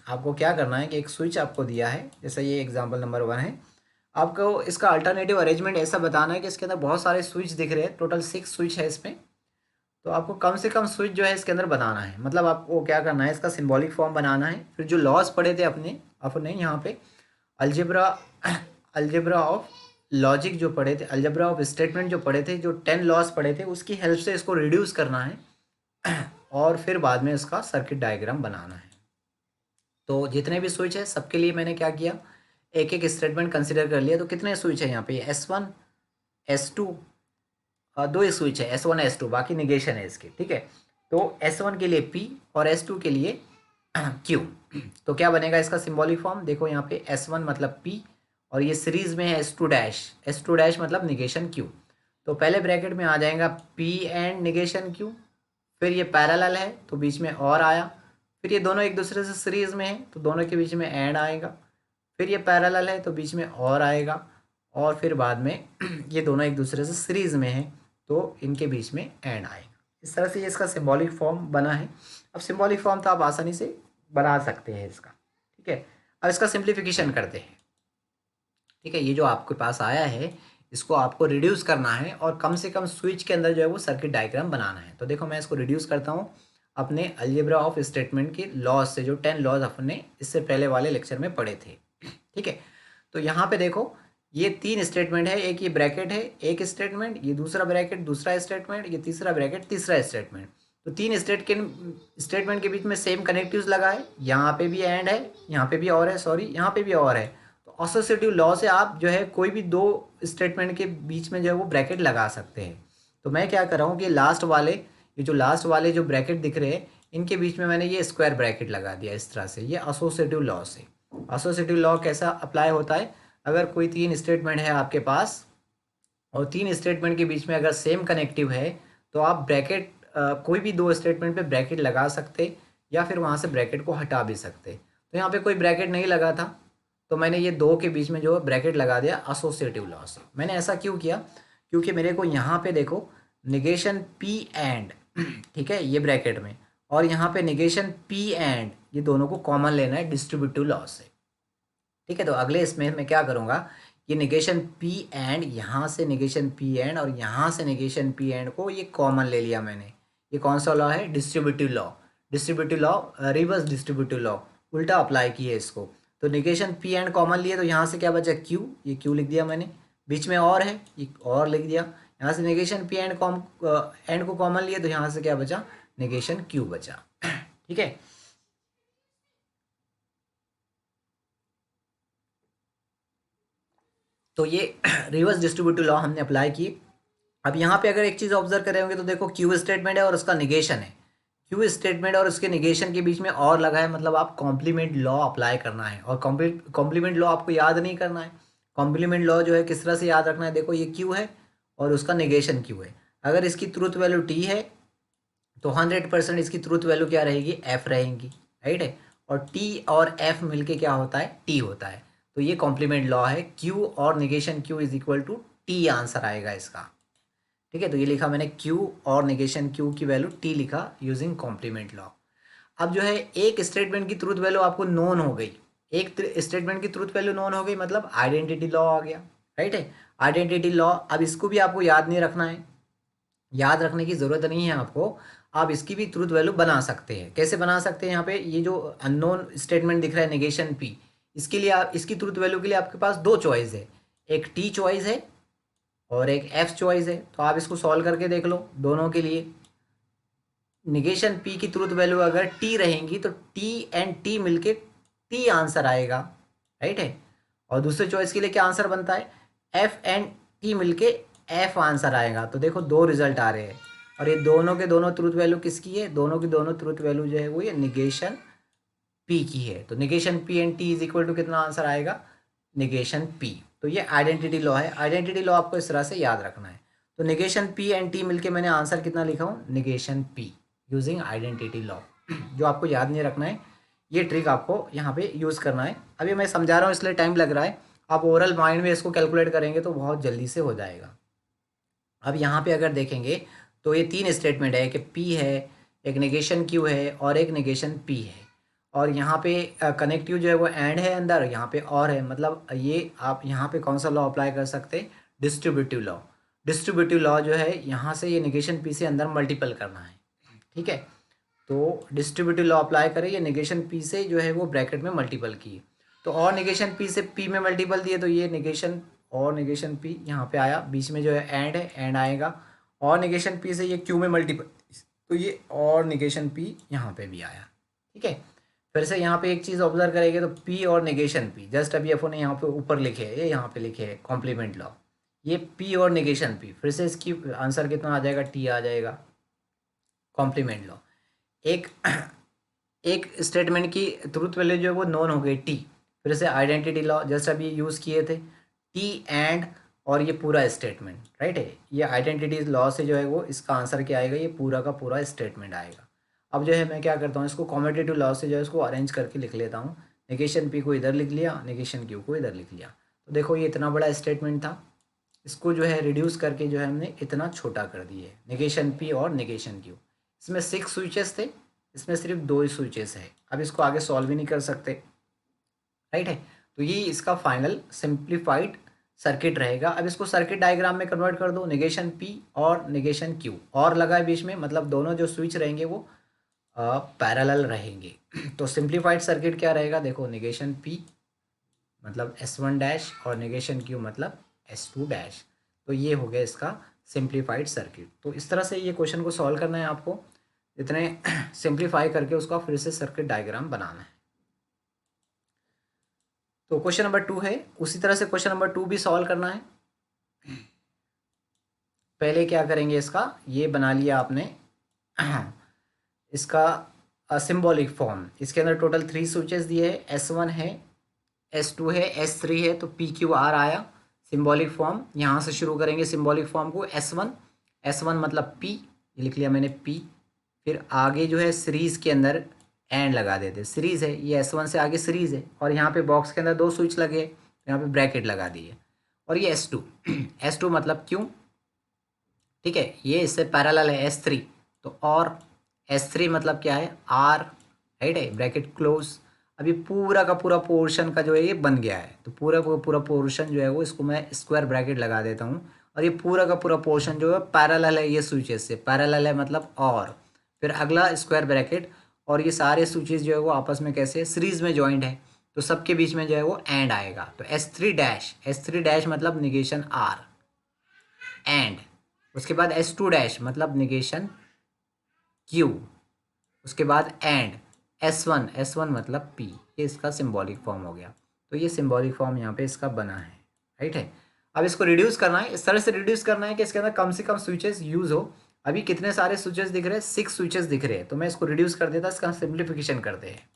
आपको क्या करना है कि एक स्विच आपको दिया है, जैसे ये एग्जांपल नंबर 1 है, आपको इसका अल्टरनेटिव अरेंजमेंट ऐसा बताना है कि इसके अंदर बहुत सारे स्विच दिख रहे हैं, टोटल 6 स्विच है इसमें, तो आपको कम से कम स्विच जो है इसके अंदर बनाना है। मतलब आपको क्या करना है, इसका सिंबॉलिक फॉर्म बनाना है। फिर जो लॉज पढ़े थे अपने अपने यहाँ पे अलजेब्रा अलजेब्रा ऑफ लॉजिक जो पढ़े थे, अलजेब्रा ऑफ स्टेटमेंट जो पढ़े थे, जो 10 लॉज पढ़े थे, उसकी हेल्प से इसको रिड्यूस करना है और फिर बाद में इसका सर्किट डायग्राम बनाना है। तो जितने भी स्विच है सबके लिए मैंने क्या किया, एक एक स्टेटमेंट कंसिडर कर लिया। तो कितने स्विच है यहाँ पे, S1 S2, दो ही स्विच है S1 S2, बाकी निगेशन है इसके, ठीक है। तो S1 के लिए P और S2 के लिए Q। तो क्या बनेगा इसका सिंबॉलिक फॉर्म, देखो यहाँ पे S1 मतलब P और ये सीरीज में है S2 डैश, S2 डैश मतलब निगेशन Q। तो पहले ब्रैकेट में आ जाएगा P एंड निगेशन Q, फिर ये पैरेलल है तो बीच में और आया, फिर ये दोनों एक दूसरे से सीरीज में है तो दोनों के बीच में एंड आएगा, फिर ये पैरेलल है तो बीच में और आएगा, और फिर बाद में ये दोनों एक दूसरे से सीरीज में है तो इनके बीच में एंड आएगा। इस तरह से ये इसका सिंबॉलिक फॉर्म बना है। अब सिंबॉलिक फॉर्म तो आप आसानी से बना सकते हैं इसका, ठीक है। अब इसका सिंप्लीफिकेशन करते हैं, ठीक है। ये जो आपके पास आया है इसको आपको रिड्यूस करना है और कम से कम स्विच के अंदर जो है वो सर्किट डायग्राम बनाना है। तो देखो मैं इसको रिड्यूस करता हूँ अपने अलजेब्रा ऑफ स्टेटमेंट के लॉज से, जो 10 लॉज अपने इससे पहले वाले लेक्चर में पढ़े थे, ठीक है। तो यहाँ पे देखो ये 3 स्टेटमेंट है, एक ये ब्रैकेट है एक स्टेटमेंट, ये दूसरा ब्रैकेट दूसरा स्टेटमेंट, ये तीसरा ब्रैकेट तीसरा स्टेटमेंट। तो 3 स्टेटमेंट के बीच में सेम कनेक्टिव्स लगा है, यहाँ पे भी एंड है, यहाँ पे भी और है, सॉरी यहाँ पे भी और है। तो एसोसिएटिव लॉ से आप जो है कोई भी 2 स्टेटमेंट के बीच में जो है वो ब्रैकेट लगा सकते हैं। तो मैं क्या कर रहा हूँ कि लास्ट वाले जो ब्रैकेट दिख रहे हैं इनके बीच में मैंने ये स्क्वायर ब्रैकेट लगा दिया इस तरह से, ये एसोसिएटिव लॉ से। एसोसिएटिव लॉ कैसा अप्लाई होता है, अगर कोई 3 स्टेटमेंट है आपके पास और 3 स्टेटमेंट के बीच में अगर सेम कनेक्टिव है तो आप ब्रैकेट कोई भी 2 स्टेटमेंट पे ब्रैकेट लगा सकते या फिर वहाँ से ब्रैकेट को हटा भी सकते। तो यहाँ पे कोई ब्रैकेट नहीं लगा था तो मैंने ये 2 के बीच में जो ब्रैकेट लगा दिया एसोसिएटिव लॉ से। मैंने ऐसा क्यों किया, क्योंकि मेरे को यहाँ पे देखो निगेशन P एंड ठीक है ये ब्रैकेट में, और यहाँ पे निगेशन P एंड, ये दोनों को कॉमन लेना है डिस्ट्रीब्यूटिव लॉ से, ठीक है। तो अगले इसमें मैं क्या करूँगा, ये निगेशन P एंड, यहाँ से निगेशन P एंड और यहाँ से निगेशन P एंड को ये कॉमन ले लिया मैंने। ये कौन सा लॉ है, distributive law, reverse distributive law, उल्टा अप्लाई किया इसको। तो निगेशन P एंड कॉमन लिए तो यहाँ से क्या बचा Q, ये Q लिख दिया मैंने, बीच में और है ये और लिख दिया, यहाँ से निगेशन P एंड एंड को कॉमन लिए तो यहाँ से क्या बचा, निगेशन Q बचा, ठीक है। तो ये रिवर्स डिस्ट्रीब्यूटिव लॉ हमने अप्लाई की। अब यहाँ पे अगर एक चीज़ ऑब्जर्व करें होंगे तो देखो क्यू स्टेटमेंट है और उसका निगेशन है, क्यू स्टेटमेंट और उसके निगेशन के बीच में और लगा है, मतलब आप कॉम्प्लीमेंट लॉ अप्लाई करना है। और कॉम्प्लीमेंट लॉ आपको याद नहीं करना है, कॉम्प्लीमेंट लॉ जो है किस तरह से याद रखना है, देखो ये क्यू है और उसका निगेशन क्यू है, अगर इसकी ट्रूथ वैल्यू टी है तो 100% इसकी ट्रूथ वैल्यू क्या रहेगी, एफ रहेगी, राइट है, और टी और एफ मिलके क्या होता है, टी होता है। तो ये कॉम्प्लीमेंट लॉ है, क्यू और negation Q is equal to T answer आएगा इसका। ठीक है, तो ये लिखा मैंने क्यू और निगेशन क्यू की वैल्यू टी लिखा यूजिंग कॉम्प्लीमेंट लॉ। अब जो है एक स्टेटमेंट की ट्रूथ वैल्यू आपको नोन हो गई, एक स्टेटमेंट की ट्रूथ वैल्यू नोन हो गई, मतलब आइडेंटिटी लॉ आ गया। राइट है, आइडेंटिटी लॉ। अब इसको भी आपको याद नहीं रखना है, याद रखने की ज़रूरत नहीं है आपको, आप इसकी भी ट्रूथ वैल्यू बना सकते हैं। कैसे बना सकते हैं, यहाँ पे ये जो अननोन स्टेटमेंट दिख रहा है निगेशन पी, इसके लिए आप इसकी ट्रूथ वैल्यू के लिए आपके पास दो चॉइस है, एक टी चॉइस है और एक एफ चॉइस है। तो आप इसको सॉल्व करके देख लो दोनों के लिए। निगेशन पी की ट्रूथ वैल्यू अगर टी रहेंगी तो टी एंड टी मिलके टी आंसर आएगा। राइट है, और दूसरे चॉइस के लिए क्या आंसर बनता है, एफ एंड टी मिलके एफ आंसर आएगा। तो देखो दो रिजल्ट आ रहे हैं, और ये दोनों के दोनों ट्रूथ वैल्यू किसकी है, दोनों की दोनों ट्रूथ वैल्यू जो है वो ये निगेशन पी की है। तो negation P and T is equal to कितना आंसर आएगा, निगेशन पी। तो ये आइडेंटिटी लॉ है, आइडेंटिटी लॉ आपको इस तरह से याद रखना है। तो निगेशन पी एंड टी मिलके मैंने आंसर कितना लिखा हूँ, negation P using identity law. जो आपको याद नहीं रखना है, ये ट्रिक आपको यहाँ पे यूज़ करना है। अभी मैं समझा रहा हूँ इसलिए टाइम लग रहा है, आप ओवरऑल माइंड में इसको कैलकुलेट करेंगे तो बहुत जल्दी से हो जाएगा। अब यहाँ पे अगर देखेंगे तो ये तीन स्टेटमेंट है कि पी है, एक नेगेशन क्यू है और एक नेगेशन पी है। और यहाँ पे कनेक्टिव जो है वो एंड है अंदर, यहाँ पे और है, मतलब ये आप यहाँ पे कौन सा लॉ अप्लाई कर सकते हैं, डिस्ट्रीब्यूटिव लॉ। डिस्ट्रीब्यूटिव लॉ जो है यहाँ से ये नेगेशन पी से अंदर मल्टीपल करना है। ठीक है, तो डिस्ट्रीब्यूटिव लॉ अप्लाई करें, ये नेगेशन पी से जो है वो ब्रैकेट में मल्टीपल किए, तो और नेगेशन पी से पी में मल्टीपल दिए, तो ये नेगेशन और नेगेशन पी यहाँ पे आया, बीच में जो है एंड आएगा, और नेगेशन पी से ये क्यू में मल्टीपल, तो ये और नेगेशन पी यहाँ पे भी आया। ठीक है, फिर से यहाँ पे एक चीज़ ऑब्जर्व करेंगे तो पी और नेगेशन पी, जस्ट अभी अपन ने यहाँ पे ऊपर लिखे है, ये यहाँ पे लिखे है कॉम्प्लीमेंट लॉ, ये पी और नेगेशन पी, फिर से इसकी आंसर कितना आ जाएगा, टी आ जाएगा, कॉम्प्लीमेंट लॉ। एक एक स्टेटमेंट की ट्रूथ वैल्यू जो है वो नोन हो गई टी, फिर से आइडेंटिटी लॉ जस्ट अभी यूज़ किए थे, टी एंड और ये पूरा स्टेटमेंट। राइट है, ये आइडेंटिटी लॉ से जो है वो इसका आंसर क्या आएगा, ये पूरा का पूरा स्टेटमेंट आएगा। अब जो है मैं क्या करता हूँ, इसको कॉम्पिटिटिव लॉ से जो है इसको अरेंज करके लिख लेता हूँ। नेगेशन पी को इधर लिख लिया, नेगेशन क्यू को इधर लिख लिया। तो देखो ये इतना बड़ा स्टेटमेंट था, इसको जो है रिड्यूस करके जो है हमने इतना छोटा कर दिए, नेगेशन पी और नेगेशन क्यू। इसमें 6 स्विचेस थे, इसमें सिर्फ 2 ही स्विचेस है। अब इसको आगे सॉल्व भी नहीं कर सकते। राइट है, तो ये इसका फाइनल सिंप्लीफाइड सर्किट रहेगा। अब इसको सर्किट डायग्राम में कन्वर्ट कर दो, नेगेशन पी और नेगेशन क्यू और लगा है बीच में, मतलब दोनों जो स्विच रहेंगे वो पैरेलल रहेंगे। तो सिंप्लीफाइड सर्किट क्या रहेगा, देखो नेगेशन पी मतलब S1 डैश और नेगेशन क्यू मतलब S2 डैश। तो ये हो गया इसका सिंप्लीफाइड सर्किट। तो इस तरह से ये क्वेश्चन को सॉल्व करना है आपको, इतने सिंप्लीफाई करके उसका फिर से सर्किट डायग्राम बनाना है। तो क्वेश्चन नंबर 2 है, उसी तरह से क्वेश्चन नंबर 2 भी सॉल्व करना है। पहले क्या करेंगे, इसका ये बना लिया आपने इसका सिंबॉलिक फॉर्म। इसके अंदर टोटल 3 स्विचेस दिए हैं, S1 है, S2 है, S3 है, तो PQR आया सिंबॉलिक फॉर्म। यहाँ से शुरू करेंगे सिंबॉलिक फॉर्म को, S1 मतलब P, ये लिख लिया मैंने P। फिर आगे जो है सीरीज़ के अंदर एंड लगा देते, सीरीज़ है ये S1 से आगे सीरीज़ है, और यहाँ पे बॉक्स के अंदर 2 स्विच लगे, यहाँ पे ब्रैकेट लगा दिए, और ये S2 S2 मतलब क्यों, ठीक है, ये इससे पैरेलल है S3, तो और S3 मतलब क्या है, R। राइट है, ब्रैकेट क्लोज। अभी पूरा का पूरा पोर्शन का जो है ये बन गया है, तो पूरा का पूरा पोर्शन जो है वो इसको मैं स्क्वायर ब्रैकेट लगा देता हूँ, और ये पूरा का पूरा पोर्शन जो है पैरेलल है, ये स्विचेस से पैरेलल है मतलब और, फिर अगला स्क्वायर ब्रैकेट, और ये सारे स्विचेस जो है वो आपस में कैसे सीरीज में जॉइंट है, तो सबके बीच में जो है वो एंड आएगा। तो S3 डैश मतलब निगेशन R एंड, उसके बाद S2 डैश मतलब निगेशन Q, उसके बाद एंड S1 मतलब P। ये इसका सिंबॉलिक फॉर्म हो गया। तो ये सिंबॉलिक फॉर्म यहाँ पे इसका बना है। राइट है, अब इसको रिड्यूस करना है, इस तरह से रिड्यूस करना है कि इसके अंदर कम से कम स्विचेस यूज़ हो। अभी कितने सारे स्विचेस दिख रहे हैं, 6 स्विचेस दिख रहे हैं, तो मैं इसको रिड्यूस कर देता, इसका सिंप्लीफिकेशन करते हैं।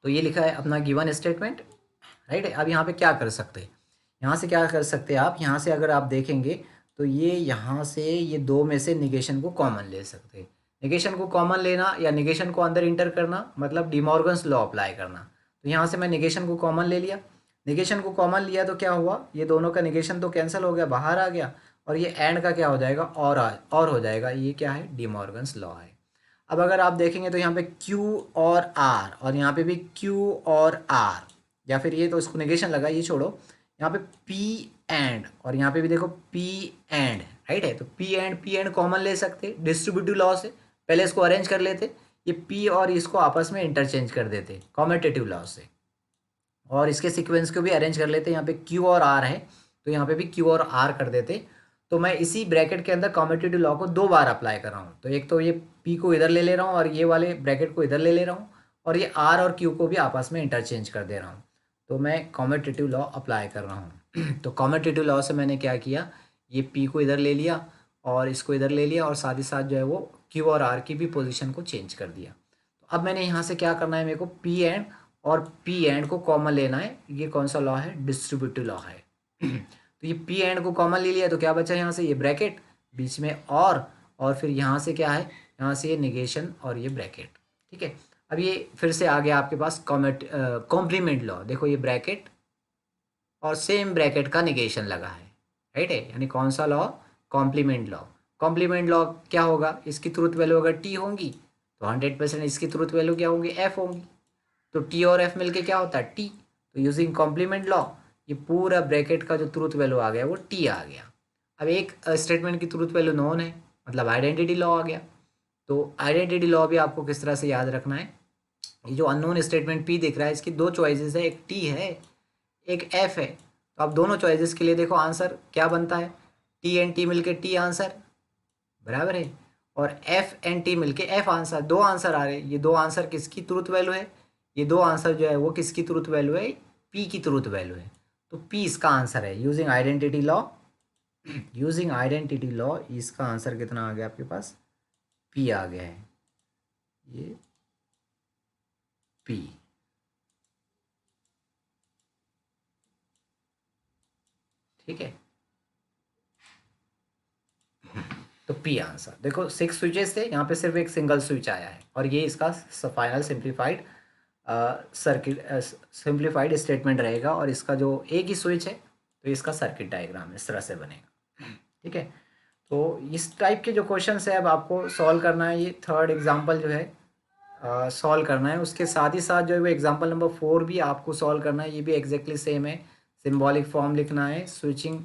तो ये लिखा है अपना गिवन स्टेटमेंट। राइट है, अब यहाँ पे क्या कर सकते हैं, यहाँ से क्या कर सकते हैं आप, यहाँ से अगर आप देखेंगे तो ये यहाँ से ये 2 में से निगेशन को कॉमन ले सकते हैं। नेगेशन को कॉमन लेना या नेगेशन को अंदर इंटर करना मतलब डिमॉर्गन्स लॉ अप्लाई करना। तो यहाँ से मैं नेगेशन को कॉमन ले लिया, नेगेशन को कॉमन लिया तो क्या हुआ, ये दोनों का नेगेशन तो कैंसिल हो गया, बाहर आ गया, और ये एंड का क्या हो जाएगा, और हो जाएगा, ये क्या है, डिमॉर्गन्स लॉ है। अब अगर आप देखेंगे तो यहाँ पे Q और R और यहाँ पे भी Q और R, या फिर ये तो इसको नेगेशन लगा, ये छोड़ो, यहाँ पे P एंड और यहाँ पे भी देखो P एंड, राइट है, तो P एंड कॉमन ले सकते डिस्ट्रीब्यूटिव लॉ से। पहले इसको अरेंज कर लेते, ये P और इसको आपस में इंटरचेंज कर देते कॉम्यूटेटिव लॉ से, और इसके सीक्वेंस को भी अरेंज कर लेते। यहाँ पे Q और R है तो यहाँ पे भी Q और R कर देते। तो मैं इसी ब्रैकेट के अंदर कॉम्यूटेटिव लॉ को 2 बार अप्लाई कर रहा हूँ। तो एक तो ये P को इधर ले ले रहा हूँ और ये वाले ब्रैकेट को इधर ले ले रहा हूँ, और ये R और Q को भी आपस में इंटरचेंज कर दे रहा हूँ। तो मैं कॉम्यूटेटिव लॉ अप्लाई कर रहा हूँ। तो कॉम्यूटेटिव लॉ से मैंने क्या किया, ये P को इधर ले लिया और इसको इधर ले लिया, और साथ ही साथ जो है वो Q और R की भी पोजीशन को चेंज कर दिया। तो अब मैंने यहाँ से क्या करना है, मेरे को P एंड और P एंड को कॉमन लेना है। ये कौन सा लॉ है, डिस्ट्रीब्यूटिव लॉ है। तो ये P एंड को कॉमन ले लिया तो क्या बचा यहाँ से, ये ब्रैकेट बीच में, और फिर यहाँ से क्या है, यहाँ से ये निगेशन और ये ब्रैकेट, ठीक है। अब ये फिर से आ गया आपके पास कॉम्प्लीमेंट लॉ। देखो ये ब्रैकेट और सेम ब्रैकेट का निगेशन लगा है, राइट है, यानी कौन सा law, complement law. Complement law क्या होगा, इसकी ट्रूथ वैल्यू अगर T होंगी तो 100% इसकी ट्रूथ वैल्यू क्या होगी, F होंगी। तो T और F मिलके क्या होता है, T। तो यूजिंग कॉम्प्लीमेंट लॉ ये पूरा ब्रैकेट का जो ट्रूथ वैल्यू आ गया वो T आ गया। अब एक स्टेटमेंट की ट्रूथ वैल्यू नॉन है, मतलब आइडेंटिटी लॉ आ गया। तो आइडेंटिटी लॉ भी आपको किस तरह से याद रखना है, ये जो अननोन स्टेटमेंट P दिख रहा है इसकी 2 चॉइसेस है, एक T है एक F है। तो आप दोनों चॉइसेस के लिए देखो आंसर क्या बनता है, T एंड T मिलके T आंसर बराबर है, और F एंड T मिलके F आंसर। 2 आंसर आ रहे हैं, ये 2 आंसर किसकी ट्रूथ वैल्यू है, ये 2 आंसर जो है वो किसकी ट्रूथ वैल्यू है, P की ट्रूथ वैल्यू है। तो P इसका आंसर है using identity law. Using identity law इसका आंसर कितना आ गया आपके पास, P आ गया है, ये P, ठीक है। तो P आंसर देखो 6 स्विचेस थे, यहाँ पे सिर्फ एक सिंगल स्विच आया है, और ये इसका final simplified circuit simplified statement रहेगा, और इसका जो एक ही स्विच है तो इसका सर्किट डायग्राम इस तरह से बनेगा, ठीक है। तो इस टाइप के जो क्वेश्चन है अब आपको सॉल्व करना है। ये थर्ड एग्जाम्पल जो है सॉल्व करना है, उसके साथ ही साथ जो है वो एग्जाम्पल नंबर 4 भी आपको सॉल्व करना है। ये भी एग्जैक्टली सेम है, सिम्बॉलिक फॉर्म लिखना है, स्विचिंग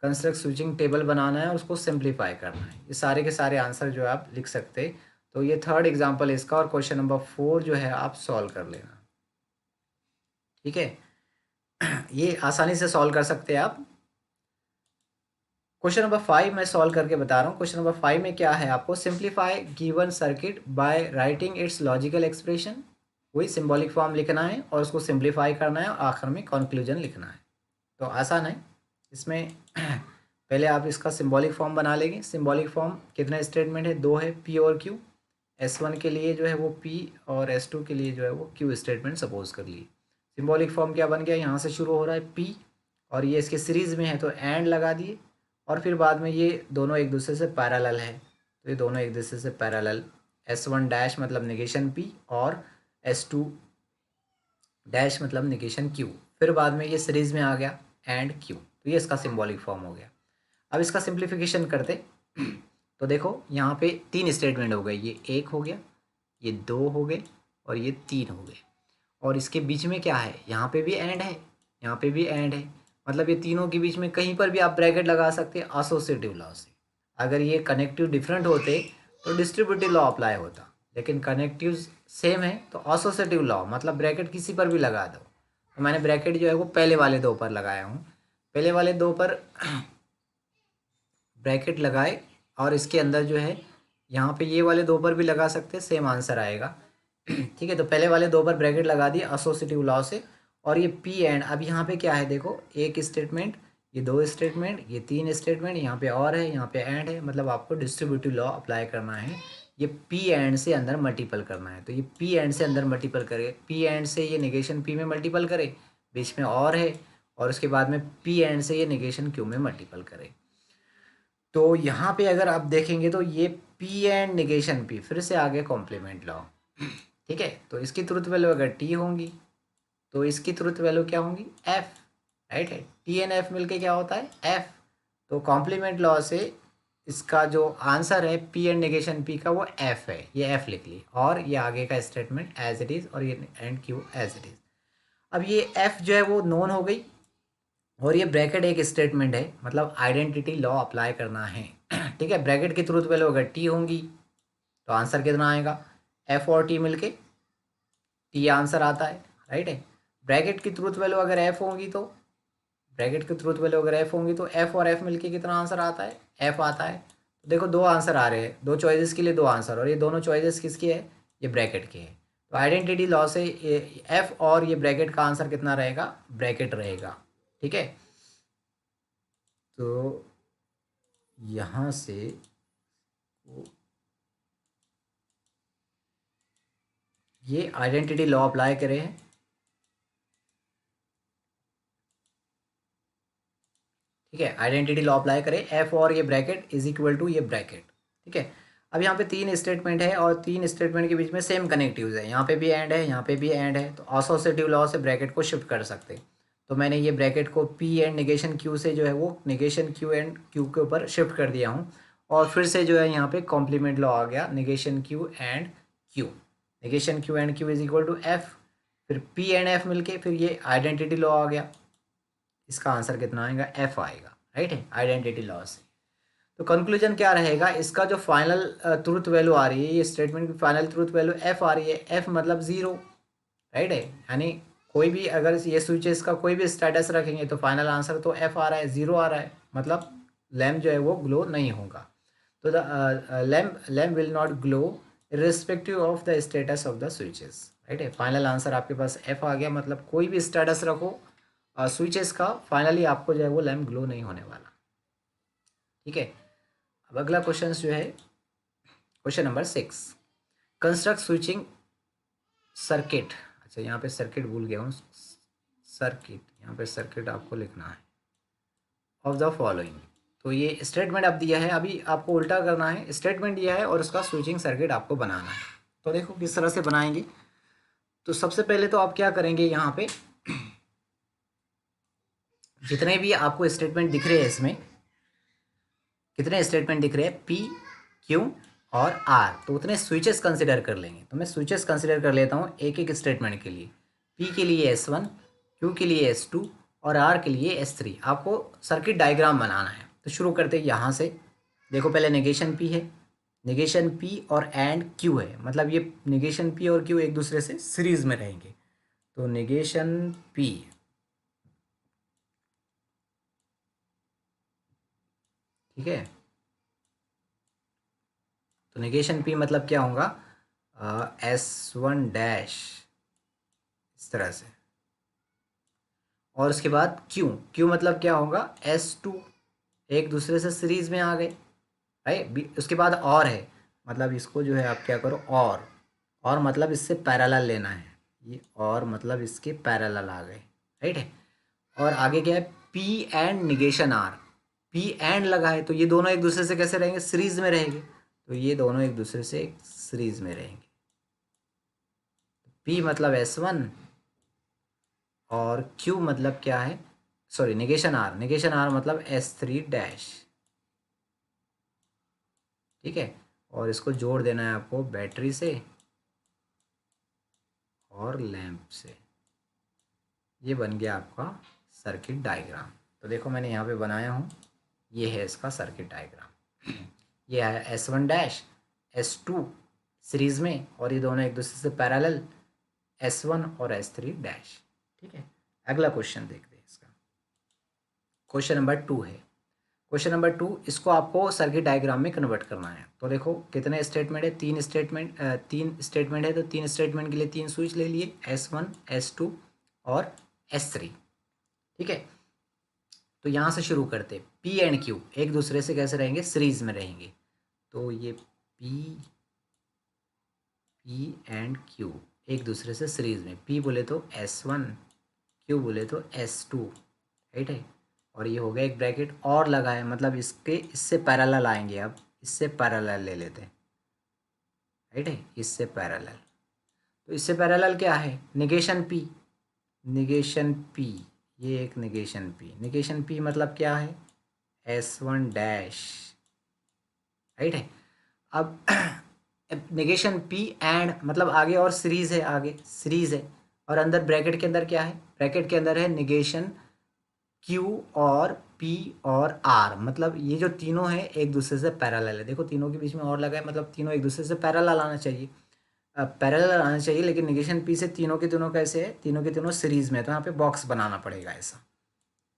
कंस्ट्रक्ट स्विचिंग टेबल बनाना है और उसको सिंप्लीफाई करना है। ये सारे के सारे आंसर जो है आप लिख सकते। तो ये थर्ड एग्जाम्पल है इसका, और क्वेश्चन नंबर 4 जो है आप सॉल्व कर लेना, ठीक है। ये आसानी से सॉल्व कर सकते हैं आप। क्वेश्चन नंबर 5 मैं सॉल्व करके बता रहा हूँ। क्वेश्चन नंबर 5 में क्या है, आपको simplify given circuit by writing it's logical expression. वही सिंबॉलिक फॉर्म लिखना है और उसको सिंप्लीफाई करना है और आखिर में कंक्लूजन लिखना है। तो आसान है इसमें। पहले आप इसका सिंबॉलिक फॉर्म बना लेंगे। सिंबॉलिक फॉर्म कितने स्टेटमेंट है, 2 है, P और Q। S1 के लिए जो है वो P और S2 के लिए जो है वो Q स्टेटमेंट सपोज कर लिए। सिंबॉलिक फॉर्म क्या बन गया, यहाँ से शुरू हो रहा है P और ये इसके सीरीज़ में है तो एंड लगा दिए, और फिर बाद में ये दोनों एक दूसरे से पैरेलल है तो ये दोनों एक दूसरे से पैरेलल। S1 डैश मतलब निगेशन P और S2 डैश मतलब निगेशन Q। फिर बाद में ये सीरीज़ में आ गया एंड Q। तो ये इसका सिंबॉलिक फॉर्म हो गया। अब इसका सिंप्लीफिकेशन करते तो देखो यहाँ पे 3 स्टेटमेंट हो गए, ये 1 हो गया, ये 2 हो गए और ये 3 हो गए, और इसके बीच में क्या है, यहाँ पे भी एंड है, यहाँ पे भी एंड है, मतलब ये तीनों के बीच में कहीं पर भी आप ब्रैकेट लगा सकते हैं एसोसिएटिव लॉ से। अगर ये कनेक्टिव डिफरेंट होते तो डिस्ट्रीब्यूटिव लॉ अप्लाई होता, लेकिन कनेक्टिव सेम है तो एसोसिएटिव लॉ मतलब ब्रैकेट किसी पर भी लगा दो। तो मैंने ब्रैकेट जो है वो पहले वाले 2 पर लगाया हूँ, पहले वाले 2 पर ब्रैकेट लगाए, और इसके अंदर जो है यहाँ पे ये वाले 2 पर भी लगा सकते हैं, सेम आंसर आएगा। ठीक है, तो पहले वाले 2 पर ब्रैकेट लगा दिए एसोसिएटिव लॉ से, और ये P एंड, अब यहाँ पे क्या है देखो, एक स्टेटमेंट, ये 2 स्टेटमेंट, ये 3 स्टेटमेंट, यहाँ पे और है, यहाँ पे एंड है, मतलब आपको डिस्ट्रीब्यूटिव लॉ अप्लाई करना है। ये P एंड से अंदर मल्टीपल करना है, तो ये P एंड से अंदर मल्टीपल करे, P एंड से ये निगेशन P में मल्टीपल करे, बीच में और है, और उसके बाद में P एंड से ये निगेशन Q में मल्टीपल करे। तो यहाँ पे अगर आप देखेंगे तो ये पी एंड नेगेशन पी, फिर से आगे कॉम्प्लीमेंट लॉ। ठीक है, तो इसकी ट्रुथ वैल्यू अगर टी होंगी तो इसकी ट्रुथ वैल्यू क्या होंगी, एफ। राइट है, टी एंड एफ मिलके क्या होता है, एफ। तो कॉम्प्लीमेंट लॉ से इसका जो आंसर है पी एंड नेगेशन पी का वो एफ है, ये एफ लिख ली, और ये आगे का स्टेटमेंट एज इट इज़, और ये and Q as it is. अब ये एफ जो है वो नोन हो गई, और ये ब्रैकेट एक स्टेटमेंट है, मतलब आइडेंटिटी लॉ अप्लाई करना है। ठीक है, ब्रैकेट की ट्रुथ वैल्यू अगर टी होंगी तो आंसर कितना आएगा, एफ और टी मिलके टी आंसर आता है। राइट है, ब्रैकेट की ट्रुथ वैल्यू अगर एफ होंगी तो, ब्रैकेट की ट्रुथ वैल्यू अगर एफ होंगी तो एफ और एफ मिलके कितना आंसर आता है, एफ आता है। तो देखो दो आंसर आ रहे हैं, दो चॉइसेस के लिए दो आंसर, और ये दोनों चॉइसेस किसकी है, ये ब्रैकेट की है। तो आइडेंटिटी लॉ से एफ और ये ब्रैकेट का आंसर कितना रहेगा, ब्रैकेट रहेगा। ठीक है, तो यहाँ से ये आइडेंटिटी लॉ अप्लाई करें हैं। ठीक है, आइडेंटिटी लॉ अप्लाई करें, एफ और ये ब्रैकेट इज इक्वल टू ये ब्रैकेट। ठीक है, अब यहाँ पे तीन स्टेटमेंट है, और तीन स्टेटमेंट के बीच में सेम कनेक्टिव्स है, यहाँ पे भी एंड है, यहाँ पे भी एंड है, तो एसोसिएटिव लॉ से ब्रैकेट को शिफ्ट कर सकते हैं। तो मैंने ये ब्रैकेट को पी एंड नेगेशन क्यू से जो है वो नेगेशन क्यू एंड क्यू के ऊपर शिफ्ट कर दिया हूँ, और फिर से जो है यहाँ पे कॉम्प्लीमेंट लॉ आ गया, negation Q and Q, negation Q and Q is equal to F, फिर पी एंड एफ मिलके फिर ये आइडेंटिटी लॉ आ गया, इसका आंसर कितना आएगा, एफ आएगा। राइट है, आइडेंटिटी लॉ से। तो कंक्लूजन क्या रहेगा, इसका जो फाइनल ट्रूथ वैल्यू आ रही है, ये स्टेटमेंट की फाइनल ट्रूथ वैल्यू एफ आ रही है, एफ मतलब ज़ीरो। राइट है, यानी कोई भी अगर ये स्विचेस का कोई भी स्टेटस रखेंगे तो फाइनल आंसर तो एफ आ रहा है, ज़ीरो आ रहा है, मतलब लैम्प जो है वो ग्लो नहीं होगा। तो the lamp will not glow irrespective of the status of the switches. Right है, फाइनल आंसर आपके पास एफ आ गया, मतलब कोई भी स्टेटस रखो स्विचेस का, फाइनली आपको जो है वो लैम्प ग्लो नहीं होने वाला। ठीक है, अब अगला क्वेश्चन जो है question number 6, construct switching circuit. अच्छा, यहाँ पे सर्किट भूल गया हूँ, सर्किट, यहाँ पे सर्किट आपको लिखना है ऑफ द फॉलोइंग। तो ये स्टेटमेंट अब दिया है, अभी आपको उल्टा करना है, स्टेटमेंट दिया है और उसका स्विचिंग सर्किट आपको बनाना है। तो देखो किस तरह से बनाएंगे। तो सबसे पहले तो आप क्या करेंगे, यहाँ पे जितने भी आपको स्टेटमेंट दिख रहे हैं, इसमें कितने स्टेटमेंट दिख रहे हैं, पी, क्यू और आर, तो उतने स्विचेस कंसिडर कर लेंगे। तो मैं स्विचेस कंसिडर कर लेता हूँ एक एक स्टेटमेंट के लिए। पी के लिए S1, क्यू के लिए S2 और आर के लिए S3। आपको सर्किट डायग्राम बनाना है, तो शुरू करते हैं यहाँ से। देखो पहले नेगेशन पी है, नेगेशन पी और एंड क्यू है, मतलब ये नेगेशन पी और क्यू एक दूसरे से सीरीज में रहेंगे। तो नेगेशन पी, ठीक है, तो नेगेशन पी मतलब क्या होगा, S1 डैश, इस तरह से, और उसके बाद क्यू, क्यू मतलब क्या होगा, S2, एक दूसरे से सीरीज में आ गए। राइट, उसके बाद और है, मतलब इसको जो है आप क्या करो, और मतलब इससे पैरेलल लेना है, ये और मतलब इसके पैरेलल आ गए। राइट है, और आगे क्या है, P and negation R, P and लगा है तो ये दोनों एक दूसरे से कैसे रहेंगे, सीरीज में रहेंगे, तो ये दोनों एक दूसरे से सीरीज में रहेंगे। पी मतलब S1 और क्यू मतलब क्या है, sorry negation R, negation R मतलब S3 डैश। ठीक है, और इसको जोड़ देना है आपको बैटरी से और लैंप से, ये बन गया आपका सर्किट डायग्राम। तो देखो मैंने यहाँ पे बनाया हूँ, ये है इसका सर्किट डायग्राम। ये है S1 डैश, S2 सीरीज में, और ये दोनों एक दूसरे से पैरेलल, S1 और S3 डैश। ठीक है, अगला क्वेश्चन देखते हैं इसका, क्वेश्चन नंबर 2 है। क्वेश्चन नंबर 2, इसको आपको सर्किट डायग्राम में कन्वर्ट करना है। तो देखो कितने स्टेटमेंट है, तीन स्टेटमेंट है, तो तीन स्टेटमेंट के लिए तीन स्विच ले लिए, S1, S2 और S3। ठीक है, तो यहाँ से शुरू करते, पी एंड क्यू एक दूसरे से कैसे रहेंगे, सीरीज में रहेंगे। तो ये पी एंड क्यू एक दूसरे से सीरीज में, पी बोले तो S1, क्यू बोले तो S2। राइट है, और ये हो गया एक ब्रैकेट और लगा है, मतलब इससे पैरेलल आएंगे। अब इससे पैरेलल ले लेते हैं, राइट है, इससे पैरेलल। तो इससे पैरेलल क्या है, निगेशन पी, निगेशन पी, ये एक निगेशन पी। निगेशन पी मतलब क्या है, S1 डैश, राइट है। अब निगेशन पी एंड मतलब आगे और सीरीज है, आगे सीरीज है, और अंदर ब्रैकेट के अंदर क्या है, ब्रैकेट के अंदर है निगेशन क्यू और पी और आर, मतलब ये जो तीनों है एक दूसरे से पैरेलल है। देखो तीनों के बीच में और लगा है, मतलब तीनों एक दूसरे से पैरेलल आना चाहिए, पैरेलल आना चाहिए। लेकिन निगेशन पी से तीनों के तीनों कैसे है, तीनों के तीनों सीरीज में है, तो यहाँ पे बॉक्स बनाना पड़ेगा ऐसा।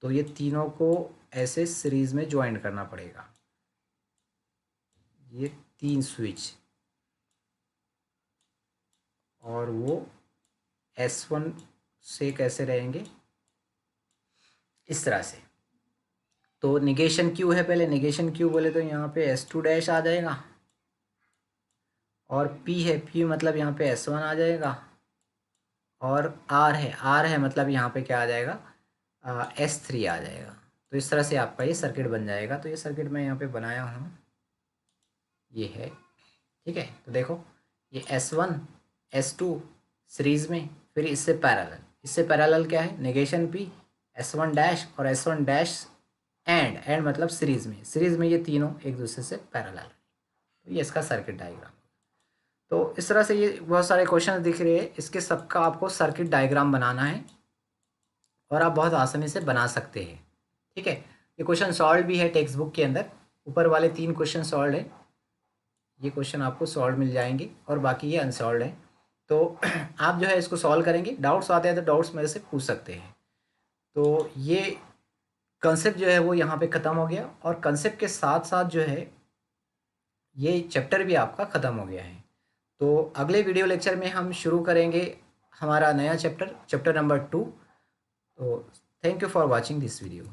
तो ये तीनों को ऐसे सीरीज में ज्वाइन करना पड़ेगा, ये 3 स्विच, और वो S1 से कैसे रहेंगे, इस तरह से। तो निगेशन क्यू है, पहले निगेशन क्यू बोले तो यहाँ पे S2 डैश आ जाएगा, और P है, P मतलब यहाँ पे S1 आ जाएगा, और R है मतलब यहाँ पे क्या आ जाएगा, S3 आ जाएगा। तो इस तरह से आपका ये सर्किट बन जाएगा। तो ये सर्किट मैं यहाँ पे बनाया हूँ, ये है, ठीक है। तो देखो ये S1 S2 सीरीज में, फिर इससे पैरेलल क्या है, निगेशन पी, S1 डैश और S1 डैश एंड मतलब सीरीज में ये तीनों एक दूसरे से पैरेलल है। तो ये इसका सर्किट डायग्राम। तो इस तरह से ये बहुत सारे क्वेश्चन दिख रहे हैं, इसके सबका आपको सर्किट डायग्राम बनाना है और आप बहुत आसानी से बना सकते हैं, ठीक है। ये क्वेश्चन सॉल्व भी है टेक्स्ट बुक के अंदर, ऊपर वाले 3 क्वेश्चन सॉल्व है, ये क्वेश्चन आपको सॉल्व मिल जाएंगे, और बाकी ये अनसॉल्व है। तो आप जो है इसको सॉल्व करेंगे, डाउट्स आते हैं तो डाउट्स मेरे से पूछ सकते हैं। तो ये कंसेप्ट जो है वो यहाँ पे ख़त्म हो गया, और कंसेप्ट के साथ साथ जो है ये चैप्टर भी आपका ख़त्म हो गया है। तो अगले वीडियो लेक्चर में हम शुरू करेंगे हमारा नया चैप्टर, चैप्टर नंबर 2। तो thank you for watching this video.